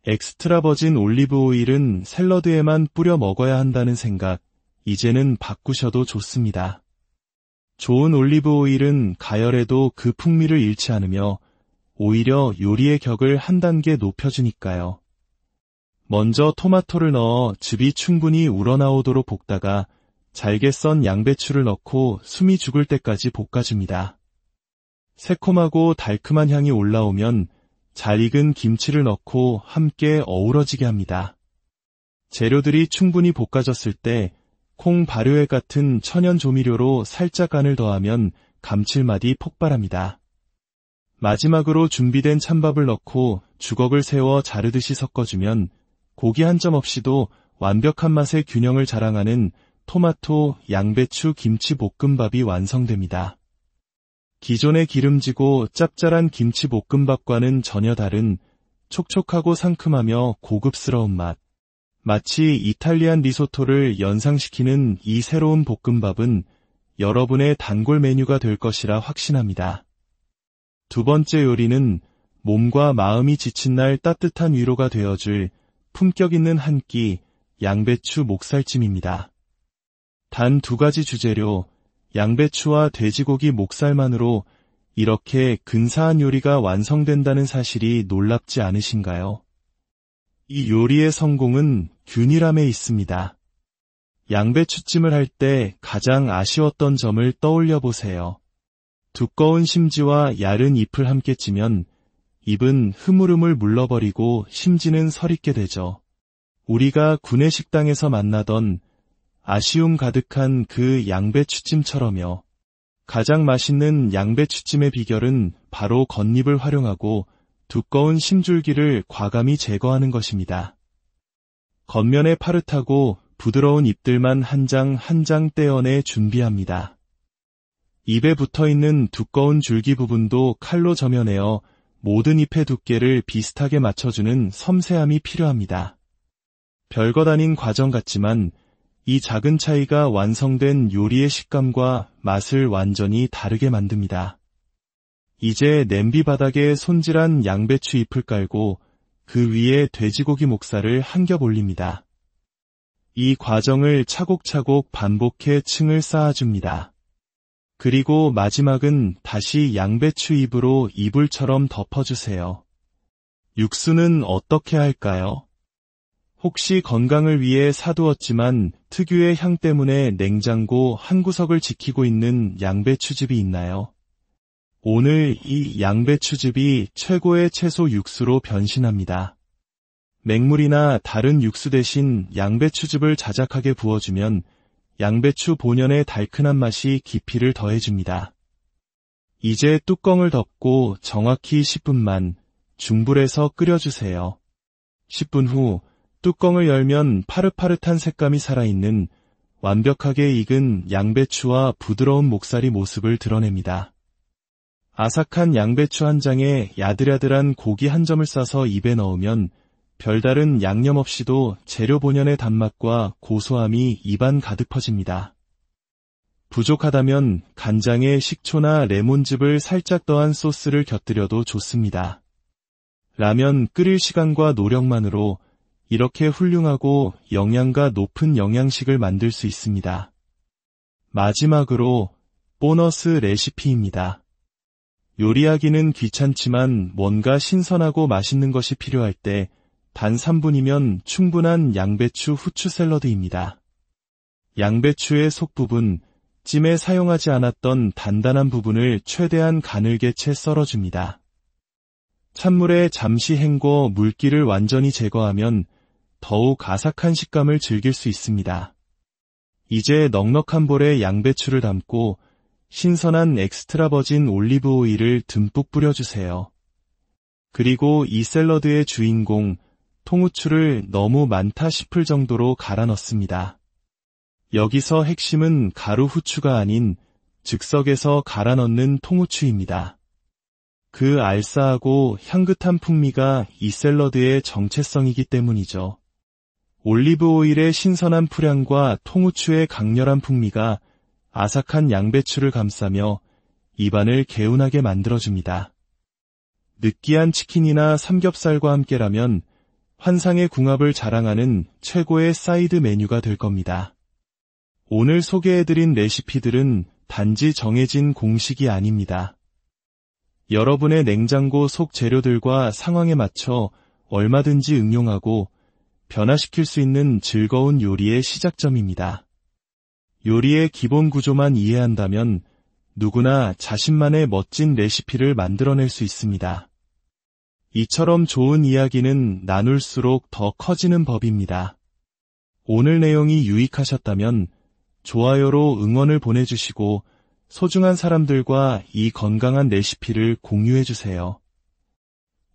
엑스트라 버진 올리브 오일은 샐러드에만 뿌려 먹어야 한다는 생각, 이제는 바꾸셔도 좋습니다. 좋은 올리브 오일은 가열에도 그 풍미를 잃지 않으며 오히려 요리의 격을 한 단계 높여주니까요. 먼저 토마토를 넣어 즙이 충분히 우러나오도록 볶다가 잘게 썬 양배추를 넣고 숨이 죽을 때까지 볶아줍니다. 새콤하고 달큼한 향이 올라오면 잘 익은 김치를 넣고 함께 어우러지게 합니다. 재료들이 충분히 볶아졌을 때 콩 발효액 같은 천연 조미료로 살짝 간을 더하면 감칠맛이 폭발합니다. 마지막으로 준비된 찬밥을 넣고 주걱을 세워 자르듯이 섞어주면 고기 한 점 없이도 완벽한 맛의 균형을 자랑하는 토마토, 양배추, 김치 볶음밥이 완성됩니다. 기존의 기름지고 짭짤한 김치 볶음밥과는 전혀 다른 촉촉하고 상큼하며 고급스러운 맛. 마치 이탈리안 리소토를 연상시키는 이 새로운 볶음밥은 여러분의 단골 메뉴가 될 것이라 확신합니다. 두 번째 요리는 몸과 마음이 지친 날 따뜻한 위로가 되어줄 품격 있는 한 끼 양배추 목살찜입니다. 단 2가지 주재료, 양배추와 돼지고기 목살만으로 이렇게 근사한 요리가 완성된다는 사실이 놀랍지 않으신가요? 이 요리의 성공은 균일함에 있습니다. 양배추찜을 할 때 가장 아쉬웠던 점을 떠올려 보세요. 두꺼운 심지와 얇은 잎을 함께 찌면 잎은 흐물흐물 물러버리고 심지는 서릿게 되죠. 우리가 구내식당에서 만나던 아쉬움 가득한 그 양배추찜처럼요. 가장 맛있는 양배추찜의 비결은 바로 겉잎을 활용하고 두꺼운 심줄기를 과감히 제거하는 것입니다. 겉면에 파릇하고 부드러운 잎들만 한 장 한 장 떼어내 준비합니다. 잎에 붙어있는 두꺼운 줄기 부분도 칼로 점여내어 모든 잎의 두께를 비슷하게 맞춰주는 섬세함이 필요합니다. 별것 아닌 과정 같지만 이 작은 차이가 완성된 요리의 식감과 맛을 완전히 다르게 만듭니다. 이제 냄비 바닥에 손질한 양배추 잎을 깔고 그 위에 돼지고기 목살을 한 겹 올립니다. 이 과정을 차곡차곡 반복해 층을 쌓아줍니다. 그리고 마지막은 다시 양배추 잎으로 이불처럼 덮어주세요. 육수는 어떻게 할까요? 혹시 건강을 위해 사두었지만 특유의 향 때문에 냉장고 한 구석을 지키고 있는 양배추즙이 있나요? 오늘 이 양배추즙이 최고의 채소 육수로 변신합니다. 맹물이나 다른 육수 대신 양배추즙을 자작하게 부어주면 양배추 본연의 달큰한 맛이 깊이를 더해줍니다. 이제 뚜껑을 덮고 정확히 10분만 중불에서 끓여주세요. 10분 후 뚜껑을 열면 파릇파릇한 색감이 살아있는 완벽하게 익은 양배추와 부드러운 목살이 모습을 드러냅니다. 아삭한 양배추 한 장에 야들야들한 고기 한 점을 싸서 입에 넣으면 별다른 양념 없이도 재료 본연의 단맛과 고소함이 입안 가득 퍼집니다. 부족하다면 간장에 식초나 레몬즙을 살짝 더한 소스를 곁들여도 좋습니다. 라면 끓일 시간과 노력만으로 이렇게 훌륭하고 영양가 높은 영양식을 만들 수 있습니다. 마지막으로 보너스 레시피입니다. 요리하기는 귀찮지만 뭔가 신선하고 맛있는 것이 필요할 때 단 3분이면 충분한 양배추 후추 샐러드입니다. 양배추의 속부분, 찜에 사용하지 않았던 단단한 부분을 최대한 가늘게 채 썰어줍니다. 찬물에 잠시 헹궈 물기를 완전히 제거하면 더욱 아삭한 식감을 즐길 수 있습니다. 이제 넉넉한 볼에 양배추를 담고 신선한 엑스트라 버진 올리브 오일을 듬뿍 뿌려주세요. 그리고 이 샐러드의 주인공, 통후추를 너무 많다 싶을 정도로 갈아 넣습니다. 여기서 핵심은 가루 후추가 아닌 즉석에서 갈아 넣는 통후추입니다. 그 알싸하고 향긋한 풍미가 이 샐러드의 정체성이기 때문이죠. 올리브 오일의 신선한 풀향과 통후추의 강렬한 풍미가 아삭한 양배추를 감싸며 입안을 개운하게 만들어줍니다. 느끼한 치킨이나 삼겹살과 함께라면 환상의 궁합을 자랑하는 최고의 사이드 메뉴가 될 겁니다. 오늘 소개해드린 레시피들은 단지 정해진 공식이 아닙니다. 여러분의 냉장고 속 재료들과 상황에 맞춰 얼마든지 응용하고 변화시킬 수 있는 즐거운 요리의 시작점입니다. 요리의 기본 구조만 이해한다면 누구나 자신만의 멋진 레시피를 만들어낼 수 있습니다. 이처럼 좋은 이야기는 나눌수록 더 커지는 법입니다. 오늘 내용이 유익하셨다면 좋아요로 응원을 보내주시고 소중한 사람들과 이 건강한 레시피를 공유해주세요.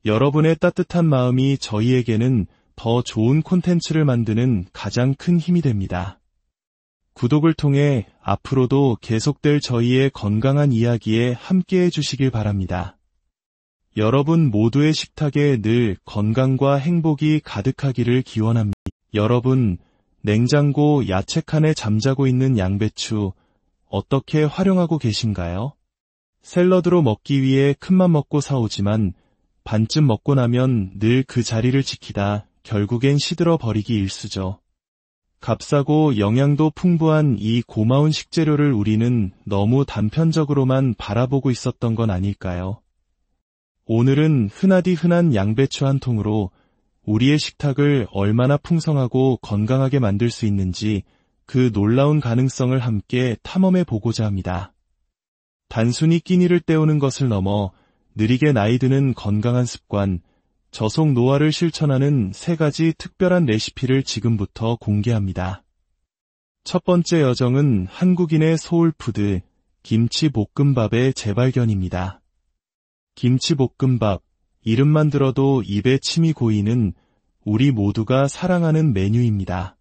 여러분의 따뜻한 마음이 저희에게는 더 좋은 콘텐츠를 만드는 가장 큰 힘이 됩니다. 구독을 통해 앞으로도 계속될 저희의 건강한 이야기에 함께해 주시길 바랍니다. 여러분 모두의 식탁에 늘 건강과 행복이 가득하기를 기원합니다. 여러분, 냉장고 야채 칸에 잠자고 있는 양배추 어떻게 활용하고 계신가요? 샐러드로 먹기 위해 큰맘 먹고 사오지만 반쯤 먹고 나면 늘 그 자리를 지키다 결국엔 시들어 버리기 일쑤죠. 값싸고 영양도 풍부한 이 고마운 식재료를 우리는 너무 단편적으로만 바라보고 있었던 건 아닐까요? 오늘은 흔하디 흔한 양배추 한 통으로 우리의 식탁을 얼마나 풍성하고 건강하게 만들 수 있는지 그 놀라운 가능성을 함께 탐험해 보고자 합니다. 단순히 끼니를 때우는 것을 넘어 느리게 나이 드는 건강한 습관, 저속 노화를 실천하는 3가지 특별한 레시피를 지금부터 공개합니다. 첫 번째 여정은 한국인의 소울푸드, 김치볶음밥의 재발견입니다. 김치볶음밥, 이름만 들어도 입에 침이 고이는 우리 모두가 사랑하는 메뉴입니다.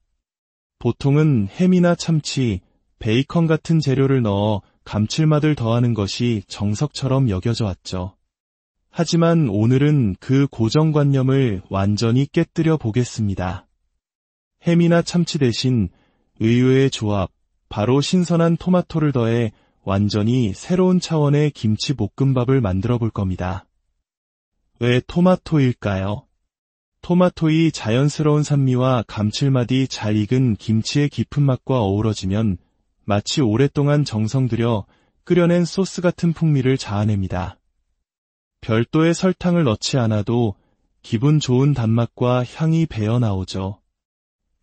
보통은 햄이나 참치, 베이컨 같은 재료를 넣어 감칠맛을 더하는 것이 정석처럼 여겨져 왔죠. 하지만 오늘은 그 고정관념을 완전히 깨뜨려 보겠습니다. 햄이나 참치 대신 의외의 조합, 바로 신선한 토마토를 더해 완전히 새로운 차원의 김치볶음밥을 만들어 볼 겁니다. 왜 토마토일까요? 토마토의 자연스러운 산미와 감칠맛이 잘 익은 김치의 깊은 맛과 어우러지면 마치 오랫동안 정성 들여 끓여낸 소스 같은 풍미를 자아냅니다. 별도의 설탕을 넣지 않아도 기분 좋은 단맛과 향이 배어 나오죠.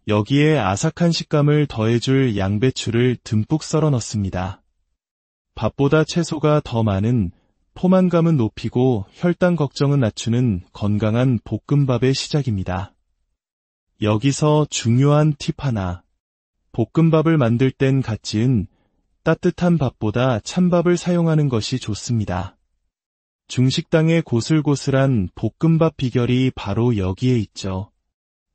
여기에 아삭한 식감을 더해줄 양배추를 듬뿍 썰어 넣습니다. 밥보다 채소가 더 많은 포만감은 높이고 혈당 걱정은 낮추는 건강한 볶음밥의 시작입니다. 여기서 중요한 팁 하나. 볶음밥을 만들 땐 갓 지은 따뜻한 밥보다 찬밥을 사용하는 것이 좋습니다. 중식당의 고슬고슬한 볶음밥 비결이 바로 여기에 있죠.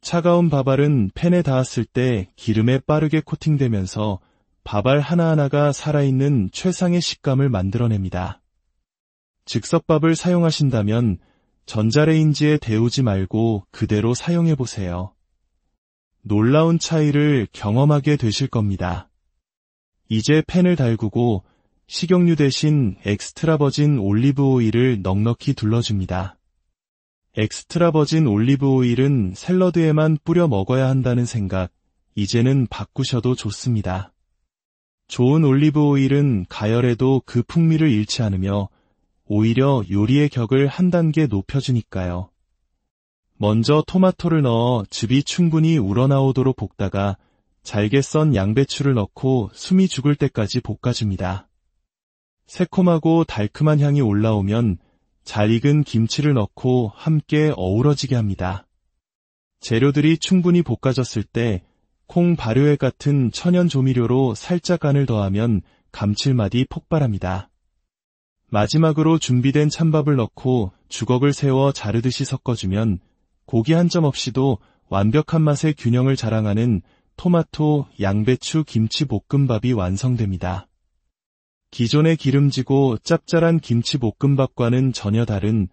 차가운 밥알은 팬에 닿았을 때 기름에 빠르게 코팅되면서 밥알 하나하나가 살아있는 최상의 식감을 만들어냅니다. 즉석밥을 사용하신다면 전자레인지에 데우지 말고 그대로 사용해보세요. 놀라운 차이를 경험하게 되실 겁니다. 이제 팬을 달구고 식용유 대신 엑스트라 버진 올리브 오일을 넉넉히 둘러줍니다. 엑스트라 버진 올리브 오일은 샐러드에만 뿌려 먹어야 한다는 생각, 이제는 바꾸셔도 좋습니다. 좋은 올리브 오일은 가열에도 그 풍미를 잃지 않으며 오히려 요리의 격을 한 단계 높여주니까요. 먼저 토마토를 넣어 즙이 충분히 우러나오도록 볶다가 잘게 썬 양배추를 넣고 숨이 죽을 때까지 볶아줍니다. 새콤하고 달큼한 향이 올라오면 잘 익은 김치를 넣고 함께 어우러지게 합니다. 재료들이 충분히 볶아졌을 때 콩 발효액 같은 천연 조미료로 살짝 간을 더하면 감칠맛이 폭발합니다. 마지막으로 준비된 찬밥을 넣고 주걱을 세워 자르듯이 섞어주면 고기 한 점 없이도 완벽한 맛의 균형을 자랑하는 토마토, 양배추, 김치 볶음밥이 완성됩니다. 기존의 기름지고 짭짤한 김치 볶음밥과는 전혀 다른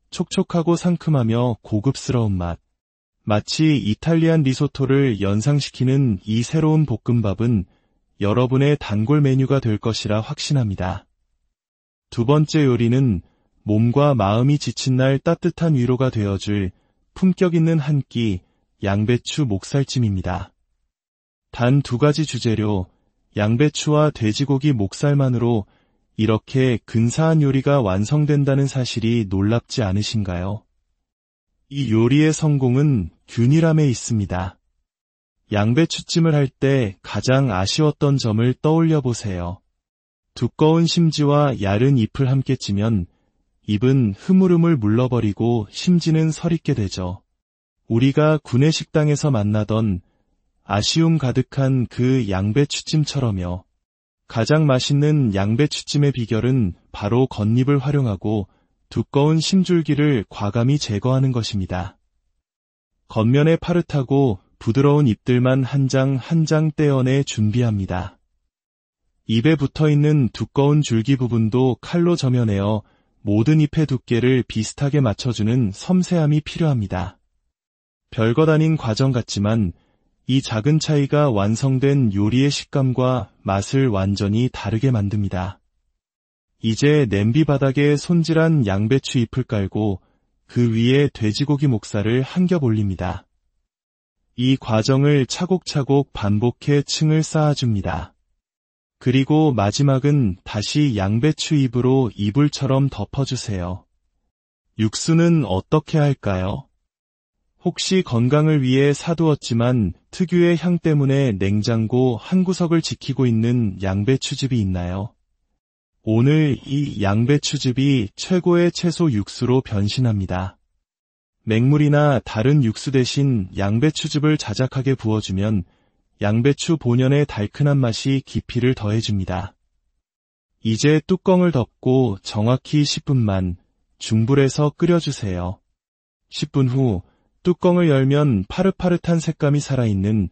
촉촉하고 상큼하며 고급스러운 맛. 마치 이탈리안 리소토를 연상시키는 이 새로운 볶음밥은 여러분의 단골 메뉴가 될 것이라 확신합니다. 두 번째 요리는 몸과 마음이 지친 날 따뜻한 위로가 되어줄 품격 있는 한 끼 양배추 목살찜입니다. 단 2가지 주재료, 양배추와 돼지고기 목살만으로 이렇게 근사한 요리가 완성된다는 사실이 놀랍지 않으신가요? 이 요리의 성공은 균일함에 있습니다. 양배추찜을 할 때 가장 아쉬웠던 점을 떠올려 보세요. 두꺼운 심지와 얇은 잎을 함께 찌면 잎은 흐물흐물 물러버리고 심지는 서릿게 되죠. 우리가 구내식당에서 만나던 아쉬움 가득한 그 양배추찜처럼요. 가장 맛있는 양배추찜의 비결은 바로 겉잎을 활용하고 두꺼운 심줄기를 과감히 제거하는 것입니다. 겉면에 파릇하고 부드러운 잎들만 한 장 한 장 떼어내 준비합니다. 잎에 붙어있는 두꺼운 줄기 부분도 칼로 점여내어 모든 잎의 두께를 비슷하게 맞춰주는 섬세함이 필요합니다. 별것 아닌 과정 같지만 이 작은 차이가 완성된 요리의 식감과 맛을 완전히 다르게 만듭니다. 이제 냄비 바닥에 손질한 양배추 잎을 깔고 그 위에 돼지고기 목살을 한 겹 올립니다. 이 과정을 차곡차곡 반복해 층을 쌓아줍니다. 그리고 마지막은 다시 양배추 잎으로 이불처럼 덮어주세요. 육수는 어떻게 할까요? 혹시 건강을 위해 사두었지만 특유의 향 때문에 냉장고 한 구석을 지키고 있는 양배추즙이 있나요? 오늘 이 양배추즙이 최고의 채소 육수로 변신합니다. 맹물이나 다른 육수 대신 양배추즙을 자작하게 부어주면 양배추 본연의 달큰한 맛이 깊이를 더해줍니다. 이제 뚜껑을 덮고 정확히 10분만 중불에서 끓여주세요. 10분 후 뚜껑을 열면 파릇파릇한 색감이 살아있는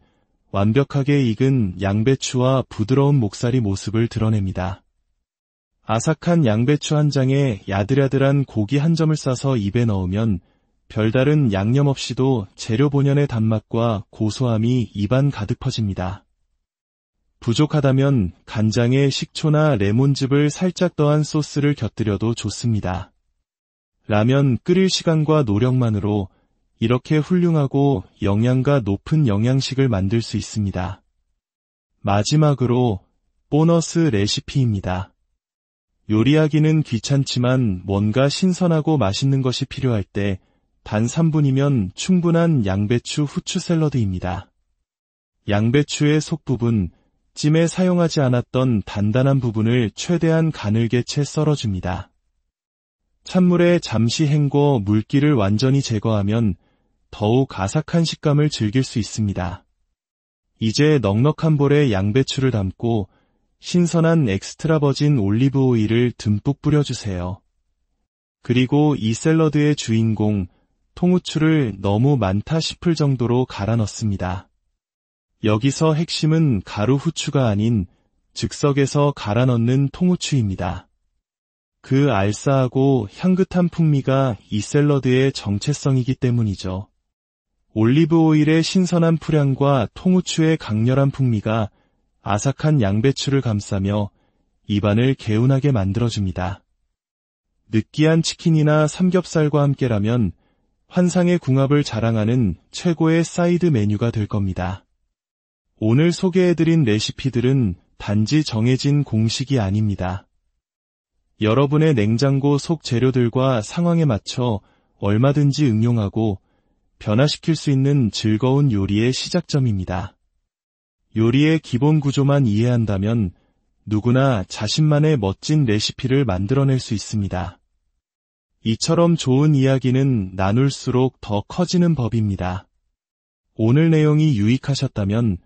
완벽하게 익은 양배추와 부드러운 목살이 모습을 드러냅니다. 아삭한 양배추 한 장에 야들야들한 고기 한 점을 싸서 입에 넣으면 별다른 양념 없이도 재료 본연의 단맛과 고소함이 입안 가득 퍼집니다. 부족하다면 간장에 식초나 레몬즙을 살짝 더한 소스를 곁들여도 좋습니다. 라면 끓일 시간과 노력만으로 이렇게 훌륭하고 영양가 높은 영양식을 만들 수 있습니다. 마지막으로 보너스 레시피입니다. 요리하기는 귀찮지만 뭔가 신선하고 맛있는 것이 필요할 때 단 3분이면 충분한 양배추 후추 샐러드입니다. 양배추의 속부분, 찜에 사용하지 않았던 단단한 부분을 최대한 가늘게 채 썰어줍니다. 찬물에 잠시 헹궈 물기를 완전히 제거하면 더욱 아삭한 식감을 즐길 수 있습니다. 이제 넉넉한 볼에 양배추를 담고 신선한 엑스트라 버진 올리브 오일을 듬뿍 뿌려주세요. 그리고 이 샐러드의 주인공, 통후추를 너무 많다 싶을 정도로 갈아 넣습니다. 여기서 핵심은 가루 후추가 아닌 즉석에서 갈아 넣는 통후추입니다. 그 알싸하고 향긋한 풍미가 이 샐러드의 정체성이기 때문이죠. 올리브 오일의 신선한 풀향과 통후추의 강렬한 풍미가 아삭한 양배추를 감싸며 입안을 개운하게 만들어줍니다. 느끼한 치킨이나 삼겹살과 함께라면 환상의 궁합을 자랑하는 최고의 사이드 메뉴가 될 겁니다. 오늘 소개해드린 레시피들은 단지 정해진 공식이 아닙니다. 여러분의 냉장고 속 재료들과 상황에 맞춰 얼마든지 응용하고 변화시킬 수 있는 즐거운 요리의 시작점입니다. 요리의 기본 구조만 이해한다면 누구나 자신만의 멋진 레시피를 만들어낼 수 있습니다. 이처럼 좋은 이야기는 나눌수록 더 커지는 법입니다. 오늘 내용이 유익하셨다면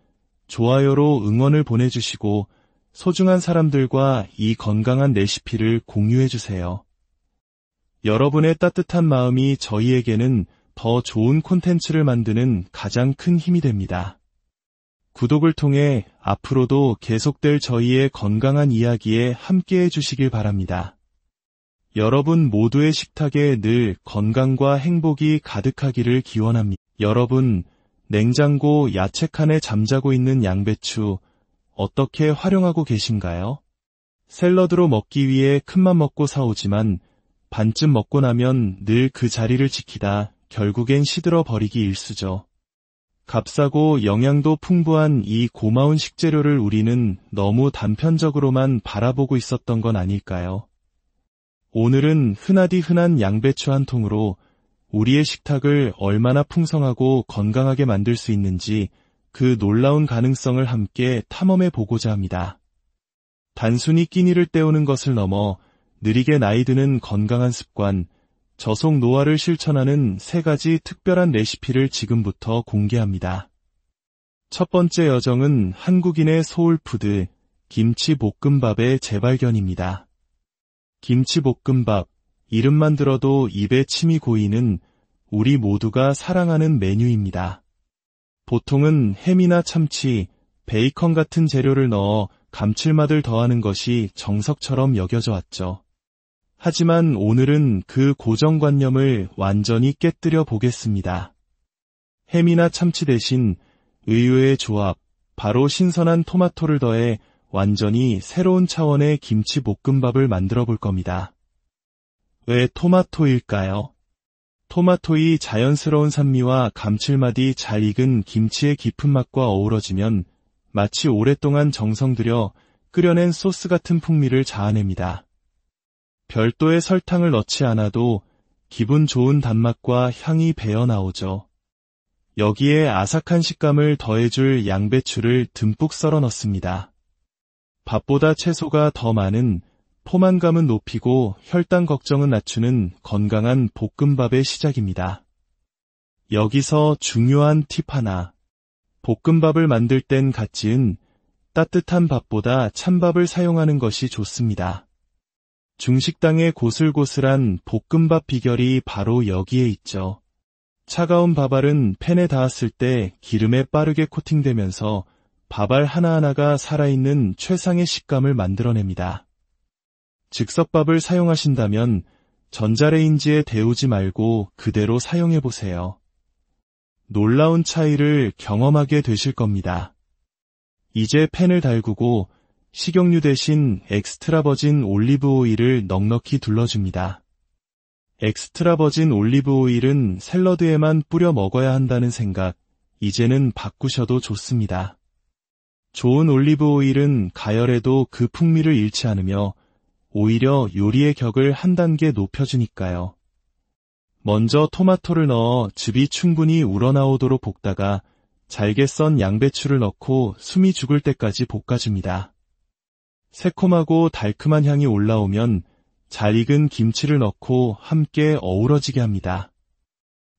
좋아요로 응원을 보내주시고 소중한 사람들과 이 건강한 레시피를 공유해주세요. 여러분의 따뜻한 마음이 저희에게는 더 좋은 콘텐츠를 만드는 가장 큰 힘이 됩니다. 구독을 통해 앞으로도 계속될 저희의 건강한 이야기에 함께해 주시길 바랍니다. 여러분 모두의 식탁에 늘 건강과 행복이 가득하기를 기원합니다. 여러분, 냉장고 야채 칸에 잠자고 있는 양배추 어떻게 활용하고 계신가요? 샐러드로 먹기 위해 큰맘 먹고 사오지만 반쯤 먹고 나면 늘 그 자리를 지키다 결국엔 시들어 버리기 일쑤죠. 값싸고 영양도 풍부한 이 고마운 식재료를 우리는 너무 단편적으로만 바라보고 있었던 건 아닐까요? 오늘은 흔하디 흔한 양배추 한 통으로 우리의 식탁을 얼마나 풍성하고 건강하게 만들 수 있는지 그 놀라운 가능성을 함께 탐험해 보고자 합니다. 단순히 끼니를 때우는 것을 넘어 느리게 나이 드는 건강한 습관, 저속 노화를 실천하는 3가지 특별한 레시피를 지금부터 공개합니다. 첫 번째 여정은 한국인의 소울푸드, 김치볶음밥의 재발견입니다. 김치볶음밥, 이름만 들어도 입에 침이 고이는 우리 모두가 사랑하는 메뉴입니다. 보통은 햄이나 참치, 베이컨 같은 재료를 넣어 감칠맛을 더하는 것이 정석처럼 여겨져 왔죠. 하지만 오늘은 그 고정관념을 완전히 깨뜨려 보겠습니다. 햄이나 참치 대신 의외의 조합, 바로 신선한 토마토를 더해 완전히 새로운 차원의 김치 볶음밥을 만들어 볼 겁니다. 왜 토마토일까요? 토마토의 자연스러운 산미와 감칠맛이 잘 익은 김치의 깊은 맛과 어우러지면 마치 오랫동안 정성 들여 끓여낸 소스 같은 풍미를 자아냅니다. 별도의 설탕을 넣지 않아도 기분 좋은 단맛과 향이 배어 나오죠. 여기에 아삭한 식감을 더해줄 양배추를 듬뿍 썰어 넣습니다. 밥보다 채소가 더 많은 포만감은 높이고 혈당 걱정은 낮추는 건강한 볶음밥의 시작입니다. 여기서 중요한 팁 하나. 볶음밥을 만들 땐 갓 지은 따뜻한 밥보다 찬밥을 사용하는 것이 좋습니다. 중식당의 고슬고슬한 볶음밥 비결이 바로 여기에 있죠. 차가운 밥알은 팬에 닿았을 때 기름에 빠르게 코팅되면서 밥알 하나하나가 살아있는 최상의 식감을 만들어냅니다. 즉석밥을 사용하신다면 전자레인지에 데우지 말고 그대로 사용해보세요. 놀라운 차이를 경험하게 되실 겁니다. 이제 팬을 달구고 식용유 대신 엑스트라 버진 올리브 오일을 넉넉히 둘러줍니다. 엑스트라 버진 올리브 오일은 샐러드에만 뿌려 먹어야 한다는 생각, 이제는 바꾸셔도 좋습니다. 좋은 올리브 오일은 가열에도 그 풍미를 잃지 않으며 오히려 요리의 격을 한 단계 높여주니까요. 먼저 토마토를 넣어 즙이 충분히 우러나오도록 볶다가 잘게 썬 양배추를 넣고 숨이 죽을 때까지 볶아줍니다. 새콤하고 달큼한 향이 올라오면 잘 익은 김치를 넣고 함께 어우러지게 합니다.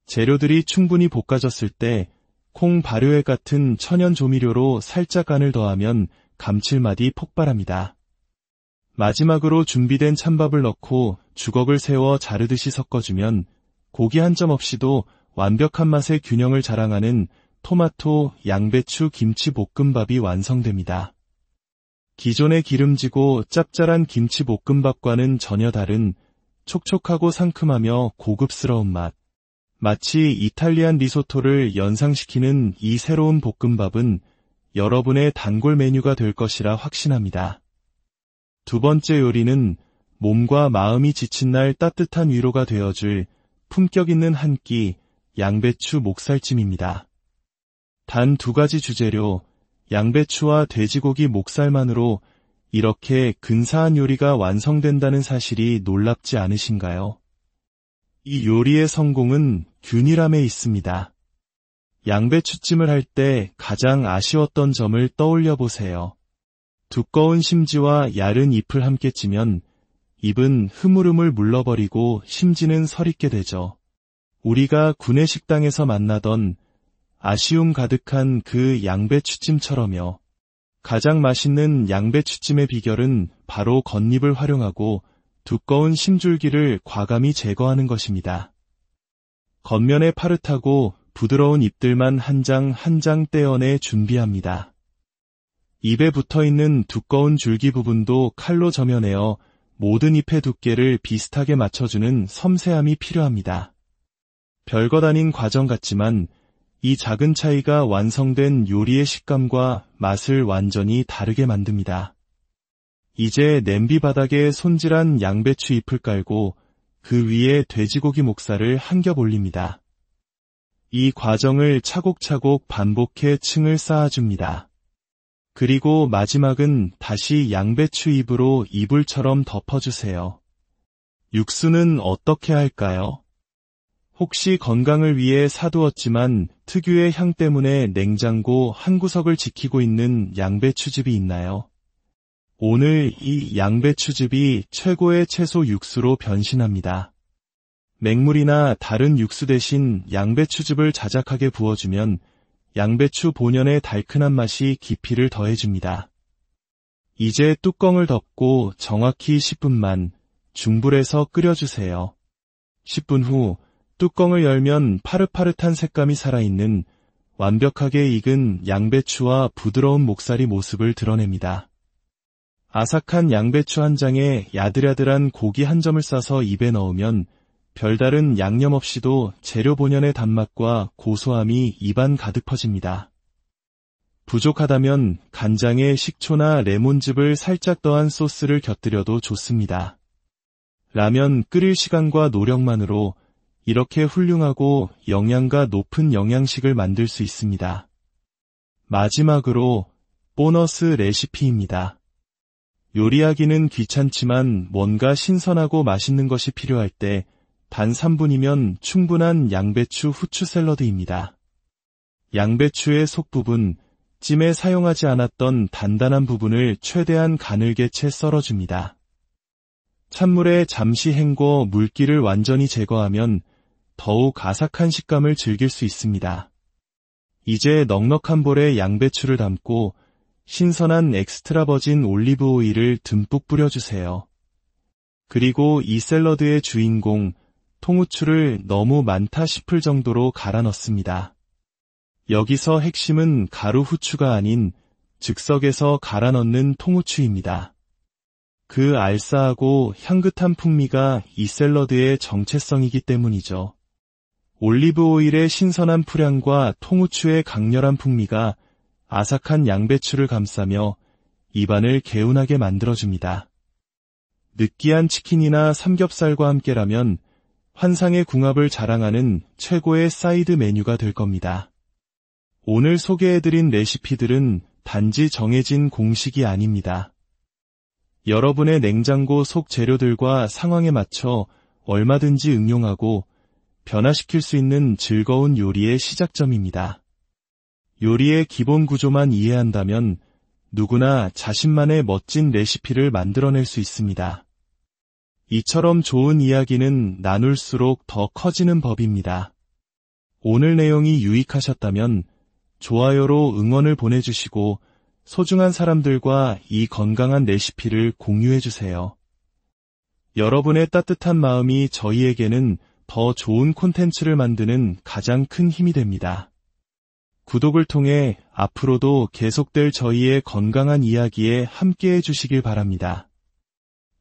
재료들이 충분히 볶아졌을 때 콩 발효액 같은 천연 조미료로 살짝 간을 더하면 감칠맛이 폭발합니다. 마지막으로 준비된 찬밥을 넣고 주걱을 세워 자르듯이 섞어주면 고기 한 점 없이도 완벽한 맛의 균형을 자랑하는 토마토, 양배추, 김치 볶음밥이 완성됩니다. 기존의 기름지고 짭짤한 김치 볶음밥과는 전혀 다른 촉촉하고 상큼하며 고급스러운 맛. 마치 이탈리안 리소토를 연상시키는 이 새로운 볶음밥은 여러분의 단골 메뉴가 될 것이라 확신합니다. 두 번째 요리는 몸과 마음이 지친 날 따뜻한 위로가 되어줄 품격 있는 한 끼 양배추 목살찜입니다. 단 2가지 주재료, 양배추와 돼지고기 목살만으로 이렇게 근사한 요리가 완성된다는 사실이 놀랍지 않으신가요? 이 요리의 성공은 균일함에 있습니다. 양배추찜을 할 때 가장 아쉬웠던 점을 떠올려 보세요. 두꺼운 심지와 얇은 잎을 함께 찌면 잎은 흐물흐물 물러버리고 심지는 서릿게 되죠. 우리가 구내식당에서 만나던 아쉬움 가득한 그 양배추찜처럼요. 가장 맛있는 양배추찜의 비결은 바로 겉잎을 활용하고 두꺼운 심줄기를 과감히 제거하는 것입니다. 겉면에 파릇하고 부드러운 잎들만 한 장 한 장 떼어내 준비합니다. 잎에 붙어있는 두꺼운 줄기 부분도 칼로 점여내어 모든 잎의 두께를 비슷하게 맞춰주는 섬세함이 필요합니다. 별것 아닌 과정 같지만 이 작은 차이가 완성된 요리의 식감과 맛을 완전히 다르게 만듭니다. 이제 냄비 바닥에 손질한 양배추 잎을 깔고 그 위에 돼지고기 목살을 한 겹 올립니다. 이 과정을 차곡차곡 반복해 층을 쌓아줍니다. 그리고 마지막은 다시 양배추 잎으로 이불처럼 덮어주세요. 육수는 어떻게 할까요? 혹시 건강을 위해 사두었지만 특유의 향 때문에 냉장고 한 구석을 지키고 있는 양배추즙이 있나요? 오늘 이 양배추즙이 최고의 채소 육수로 변신합니다. 맹물이나 다른 육수 대신 양배추즙을 자작하게 부어주면 양배추 본연의 달큰한 맛이 깊이를 더해줍니다. 이제 뚜껑을 덮고 정확히 10분만 중불에서 끓여주세요. 10분 후 뚜껑을 열면 파릇파릇한 색감이 살아있는 완벽하게 익은 양배추와 부드러운 목살이 모습을 드러냅니다. 아삭한 양배추 한 장에 야들야들한 고기 한 점을 싸서 입에 넣으면 별다른 양념 없이도 재료 본연의 단맛과 고소함이 입안 가득 퍼집니다. 부족하다면 간장에 식초나 레몬즙을 살짝 더한 소스를 곁들여도 좋습니다. 라면 끓일 시간과 노력만으로 이렇게 훌륭하고 영양가 높은 영양식을 만들 수 있습니다. 마지막으로 보너스 레시피입니다. 요리하기는 귀찮지만 뭔가 신선하고 맛있는 것이 필요할 때 단 3분이면 충분한 양배추 후추 샐러드입니다. 양배추의 속부분, 찜에 사용하지 않았던 단단한 부분을 최대한 가늘게 채 썰어줍니다. 찬물에 잠시 헹궈 물기를 완전히 제거하면 더욱 아삭한 식감을 즐길 수 있습니다. 이제 넉넉한 볼에 양배추를 담고 신선한 엑스트라 버진 올리브 오일을 듬뿍 뿌려주세요. 그리고 이 샐러드의 주인공, 통후추를 너무 많다 싶을 정도로 갈아 넣습니다. 여기서 핵심은 가루 후추가 아닌 즉석에서 갈아 넣는 통후추입니다. 그 알싸하고 향긋한 풍미가 이 샐러드의 정체성이기 때문이죠. 올리브 오일의 신선한 풀향과 통후추의 강렬한 풍미가 아삭한 양배추를 감싸며 입안을 개운하게 만들어줍니다. 느끼한 치킨이나 삼겹살과 함께라면 환상의 궁합을 자랑하는 최고의 사이드 메뉴가 될 겁니다. 오늘 소개해드린 레시피들은 단지 정해진 공식이 아닙니다. 여러분의 냉장고 속 재료들과 상황에 맞춰 얼마든지 응용하고 변화시킬 수 있는 즐거운 요리의 시작점입니다. 요리의 기본 구조만 이해한다면 누구나 자신만의 멋진 레시피를 만들어낼 수 있습니다. 이처럼 좋은 이야기는 나눌수록 더 커지는 법입니다. 오늘 내용이 유익하셨다면 좋아요로 응원을 보내주시고 소중한 사람들과 이 건강한 레시피를 공유해주세요. 여러분의 따뜻한 마음이 저희에게는 더 좋은 콘텐츠를 만드는 가장 큰 힘이 됩니다. 구독을 통해 앞으로도 계속될 저희의 건강한 이야기에 함께해 주시길 바랍니다.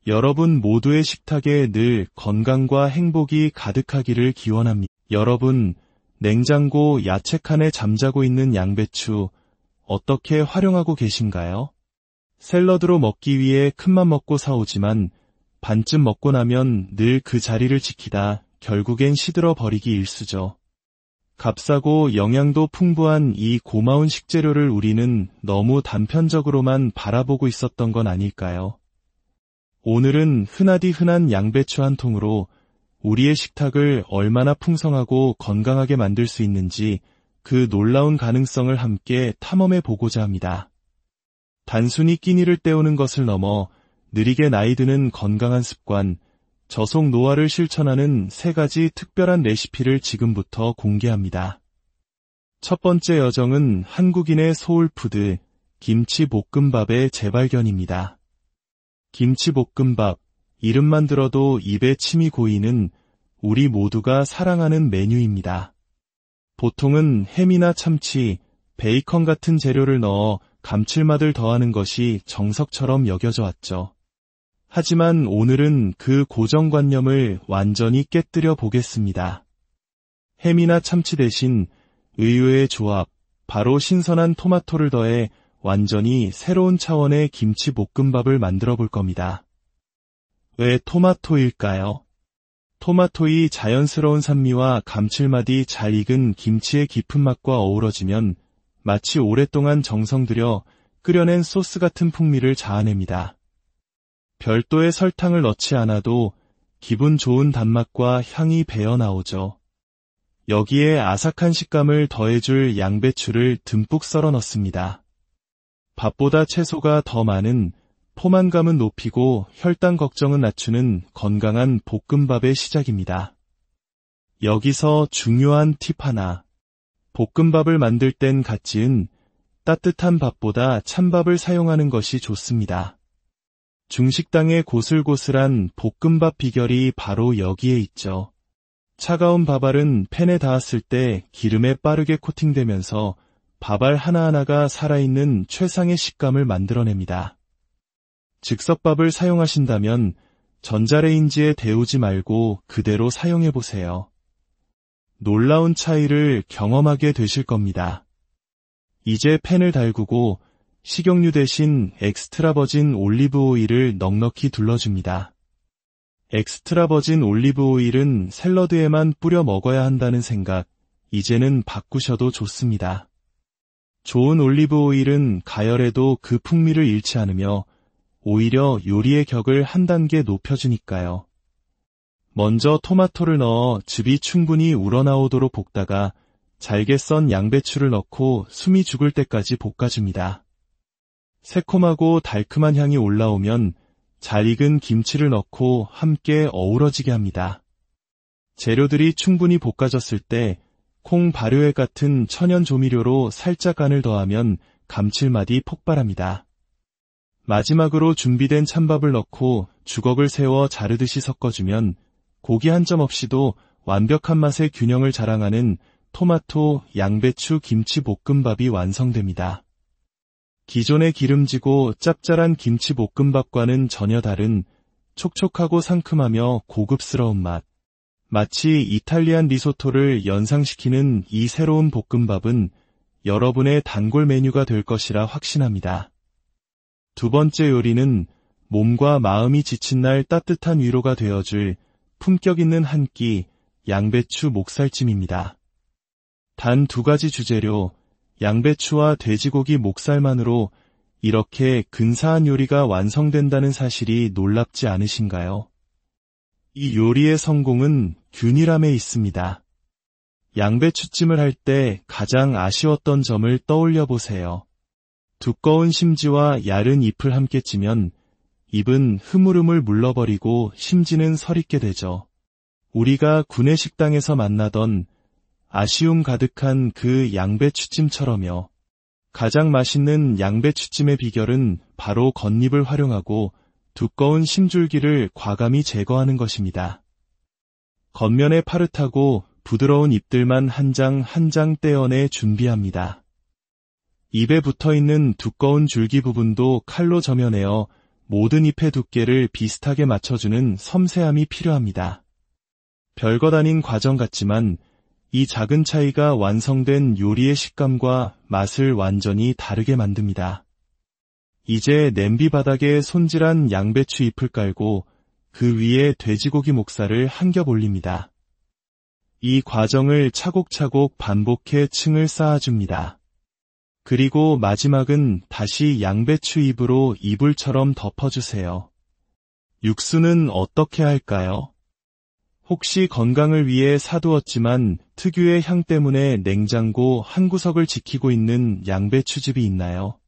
여러분 모두의 식탁에 늘 건강과 행복이 가득하기를 기원합니다. 여러분, 냉장고 야채 칸에 잠자고 있는 양배추 어떻게 활용하고 계신가요? 샐러드로 먹기 위해 큰맘 먹고 사오지만 반쯤 먹고 나면 늘 그 자리를 지키다 결국엔 시들어 버리기 일쑤죠. 값싸고 영양도 풍부한 이 고마운 식재료를 우리는 너무 단편적으로만 바라보고 있었던 건 아닐까요? 오늘은 흔하디 흔한 양배추 한 통으로 우리의 식탁을 얼마나 풍성하고 건강하게 만들 수 있는지 그 놀라운 가능성을 함께 탐험해 보고자 합니다. 단순히 끼니를 때우는 것을 넘어 느리게 나이 드는 건강한 습관, 저속 노화를 실천하는 3가지 특별한 레시피를 지금부터 공개합니다. 첫 번째 여정은 한국인의 소울푸드, 김치볶음밥의 재발견입니다. 김치볶음밥, 이름만 들어도 입에 침이 고이는 우리 모두가 사랑하는 메뉴입니다. 보통은 햄이나 참치, 베이컨 같은 재료를 넣어 감칠맛을 더하는 것이 정석처럼 여겨져 왔죠. 하지만 오늘은 그 고정관념을 완전히 깨뜨려 보겠습니다. 햄이나 참치 대신 의외의 조합, 바로 신선한 토마토를 더해 완전히 새로운 차원의 김치볶음밥을 만들어 볼 겁니다. 왜 토마토일까요? 토마토의 자연스러운 산미와 감칠맛이 잘 익은 김치의 깊은 맛과 어우러지면 마치 오랫동안 정성 들여 끓여낸 소스 같은 풍미를 자아냅니다. 별도의 설탕을 넣지 않아도 기분 좋은 단맛과 향이 배어 나오죠. 여기에 아삭한 식감을 더해줄 양배추를 듬뿍 썰어 넣습니다. 밥보다 채소가 더 많은 포만감은 높이고 혈당 걱정은 낮추는 건강한 볶음밥의 시작입니다. 여기서 중요한 팁 하나. 볶음밥을 만들 땐 갓 지은 따뜻한 밥보다 찬밥을 사용하는 것이 좋습니다. 중식당의 고슬고슬한 볶음밥 비결이 바로 여기에 있죠. 차가운 밥알은 팬에 닿았을 때 기름에 빠르게 코팅되면서 밥알 하나하나가 살아있는 최상의 식감을 만들어냅니다. 즉석밥을 사용하신다면 전자레인지에 데우지 말고 그대로 사용해보세요. 놀라운 차이를 경험하게 되실 겁니다. 이제 팬을 달구고 식용유 대신 엑스트라 버진 올리브 오일을 넉넉히 둘러줍니다. 엑스트라 버진 올리브 오일은 샐러드에만 뿌려 먹어야 한다는 생각, 이제는 바꾸셔도 좋습니다. 좋은 올리브 오일은 가열에도 그 풍미를 잃지 않으며 오히려 요리의 격을 한 단계 높여주니까요. 먼저 토마토를 넣어 즙이 충분히 우러나오도록 볶다가 잘게 썬 양배추를 넣고 숨이 죽을 때까지 볶아줍니다. 새콤하고 달큼한 향이 올라오면 잘 익은 김치를 넣고 함께 어우러지게 합니다. 재료들이 충분히 볶아졌을 때 콩 발효액 같은 천연 조미료로 살짝 간을 더하면 감칠맛이 폭발합니다. 마지막으로 준비된 찬밥을 넣고 주걱을 세워 자르듯이 섞어주면 고기 한 점 없이도 완벽한 맛의 균형을 자랑하는 토마토, 양배추, 김치 볶음밥이 완성됩니다. 기존의 기름지고 짭짤한 김치 볶음밥과는 전혀 다른 촉촉하고 상큼하며 고급스러운 맛. 마치 이탈리안 리소토를 연상시키는 이 새로운 볶음밥은 여러분의 단골 메뉴가 될 것이라 확신합니다. 두 번째 요리는 몸과 마음이 지친 날 따뜻한 위로가 되어줄 품격 있는 한 끼 양배추 목살찜입니다. 단 2가지 주재료, 양배추와 돼지고기 목살만으로 이렇게 근사한 요리가 완성된다는 사실이 놀랍지 않으신가요? 이 요리의 성공은 균일함에 있습니다. 양배추찜을 할 때 가장 아쉬웠던 점을 떠올려 보세요. 두꺼운 심지와 얇은 잎을 함께 찌면 잎은 흐물흐물 물러버리고 심지는 서릿게 되죠. 우리가 구내식당에서 만나던 아쉬움 가득한 그 양배추찜처럼요. 가장 맛있는 양배추찜의 비결은 바로 겉잎을 활용하고 두꺼운 심줄기를 과감히 제거하는 것입니다. 겉면에 파릇하고 부드러운 잎들만 한 장 한 장 떼어내 준비합니다. 잎에 붙어있는 두꺼운 줄기 부분도 칼로 점여내어 모든 잎의 두께를 비슷하게 맞춰주는 섬세함이 필요합니다. 별것 아닌 과정 같지만 이 작은 차이가 완성된 요리의 식감과 맛을 완전히 다르게 만듭니다. 이제 냄비 바닥에 손질한 양배추 잎을 깔고 그 위에 돼지고기 목살을 한 겹 올립니다. 이 과정을 차곡차곡 반복해 층을 쌓아줍니다. 그리고 마지막은 다시 양배추 잎으로 이불처럼 덮어주세요. 육수는 어떻게 할까요? 혹시 건강을 위해 사두었지만 특유의 향 때문에 냉장고 한 구석을 지키고 있는 양배추즙이 있나요?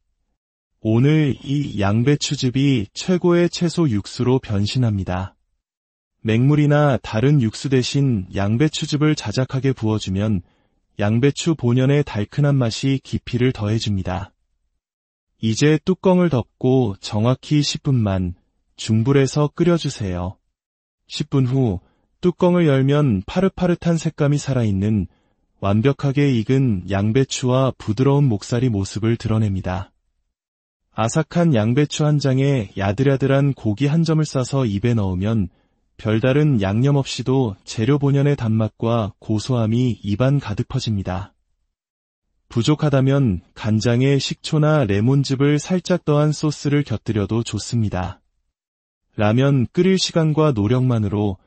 오늘 이 양배추즙이 최고의 채소 육수로 변신합니다. 맹물이나 다른 육수 대신 양배추즙을 자작하게 부어주면 양배추 본연의 달큰한 맛이 깊이를 더해줍니다. 이제 뚜껑을 덮고 정확히 10분만 중불에서 끓여주세요. 10분 후 뚜껑을 열면 파릇파릇한 색감이 살아있는 완벽하게 익은 양배추와 부드러운 목살이 모습을 드러냅니다. 아삭한 양배추 한 장에 야들야들한 고기 한 점을 싸서 입에 넣으면 별다른 양념 없이도 재료 본연의 단맛과 고소함이 입안 가득 퍼집니다. 부족하다면 간장에 식초나 레몬즙을 살짝 더한 소스를 곁들여도 좋습니다. 라면 끓일 시간과 노력만으로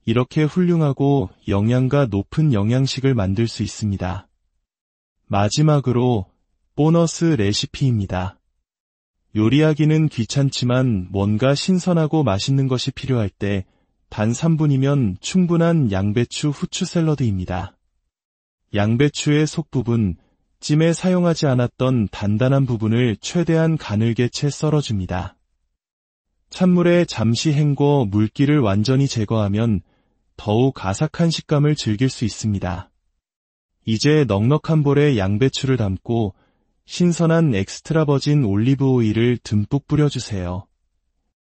이렇게 훌륭하고 영양가 높은 영양식을 만들 수 있습니다. 마지막으로 보너스 레시피입니다. 요리하기는 귀찮지만 뭔가 신선하고 맛있는 것이 필요할 때 단 3분이면 충분한 양배추 후추 샐러드입니다. 양배추의 속부분, 찜에 사용하지 않았던 단단한 부분을 최대한 가늘게 채 썰어줍니다. 찬물에 잠시 헹궈 물기를 완전히 제거하면 더욱 아삭한 식감을 즐길 수 있습니다. 이제 넉넉한 볼에 양배추를 담고 신선한 엑스트라 버진 올리브 오일을 듬뿍 뿌려주세요.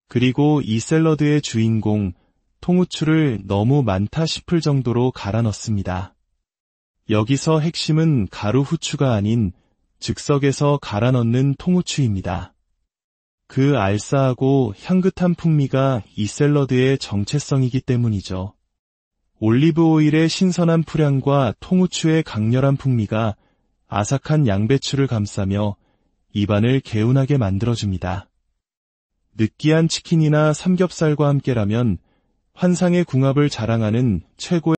그리고 이 샐러드의 주인공, 통후추를 너무 많다 싶을 정도로 갈아 넣습니다. 여기서 핵심은 가루 후추가 아닌 즉석에서 갈아 넣는 통후추입니다. 그 알싸하고 향긋한 풍미가 이 샐러드의 정체성이기 때문이죠. 올리브 오일의 신선한 풀향과 통후추의 강렬한 풍미가 아삭한 양배추를 감싸며 입안을 개운하게 만들어줍니다. 느끼한 치킨이나 삼겹살과 함께라면 환상의 궁합을 자랑하는 최고의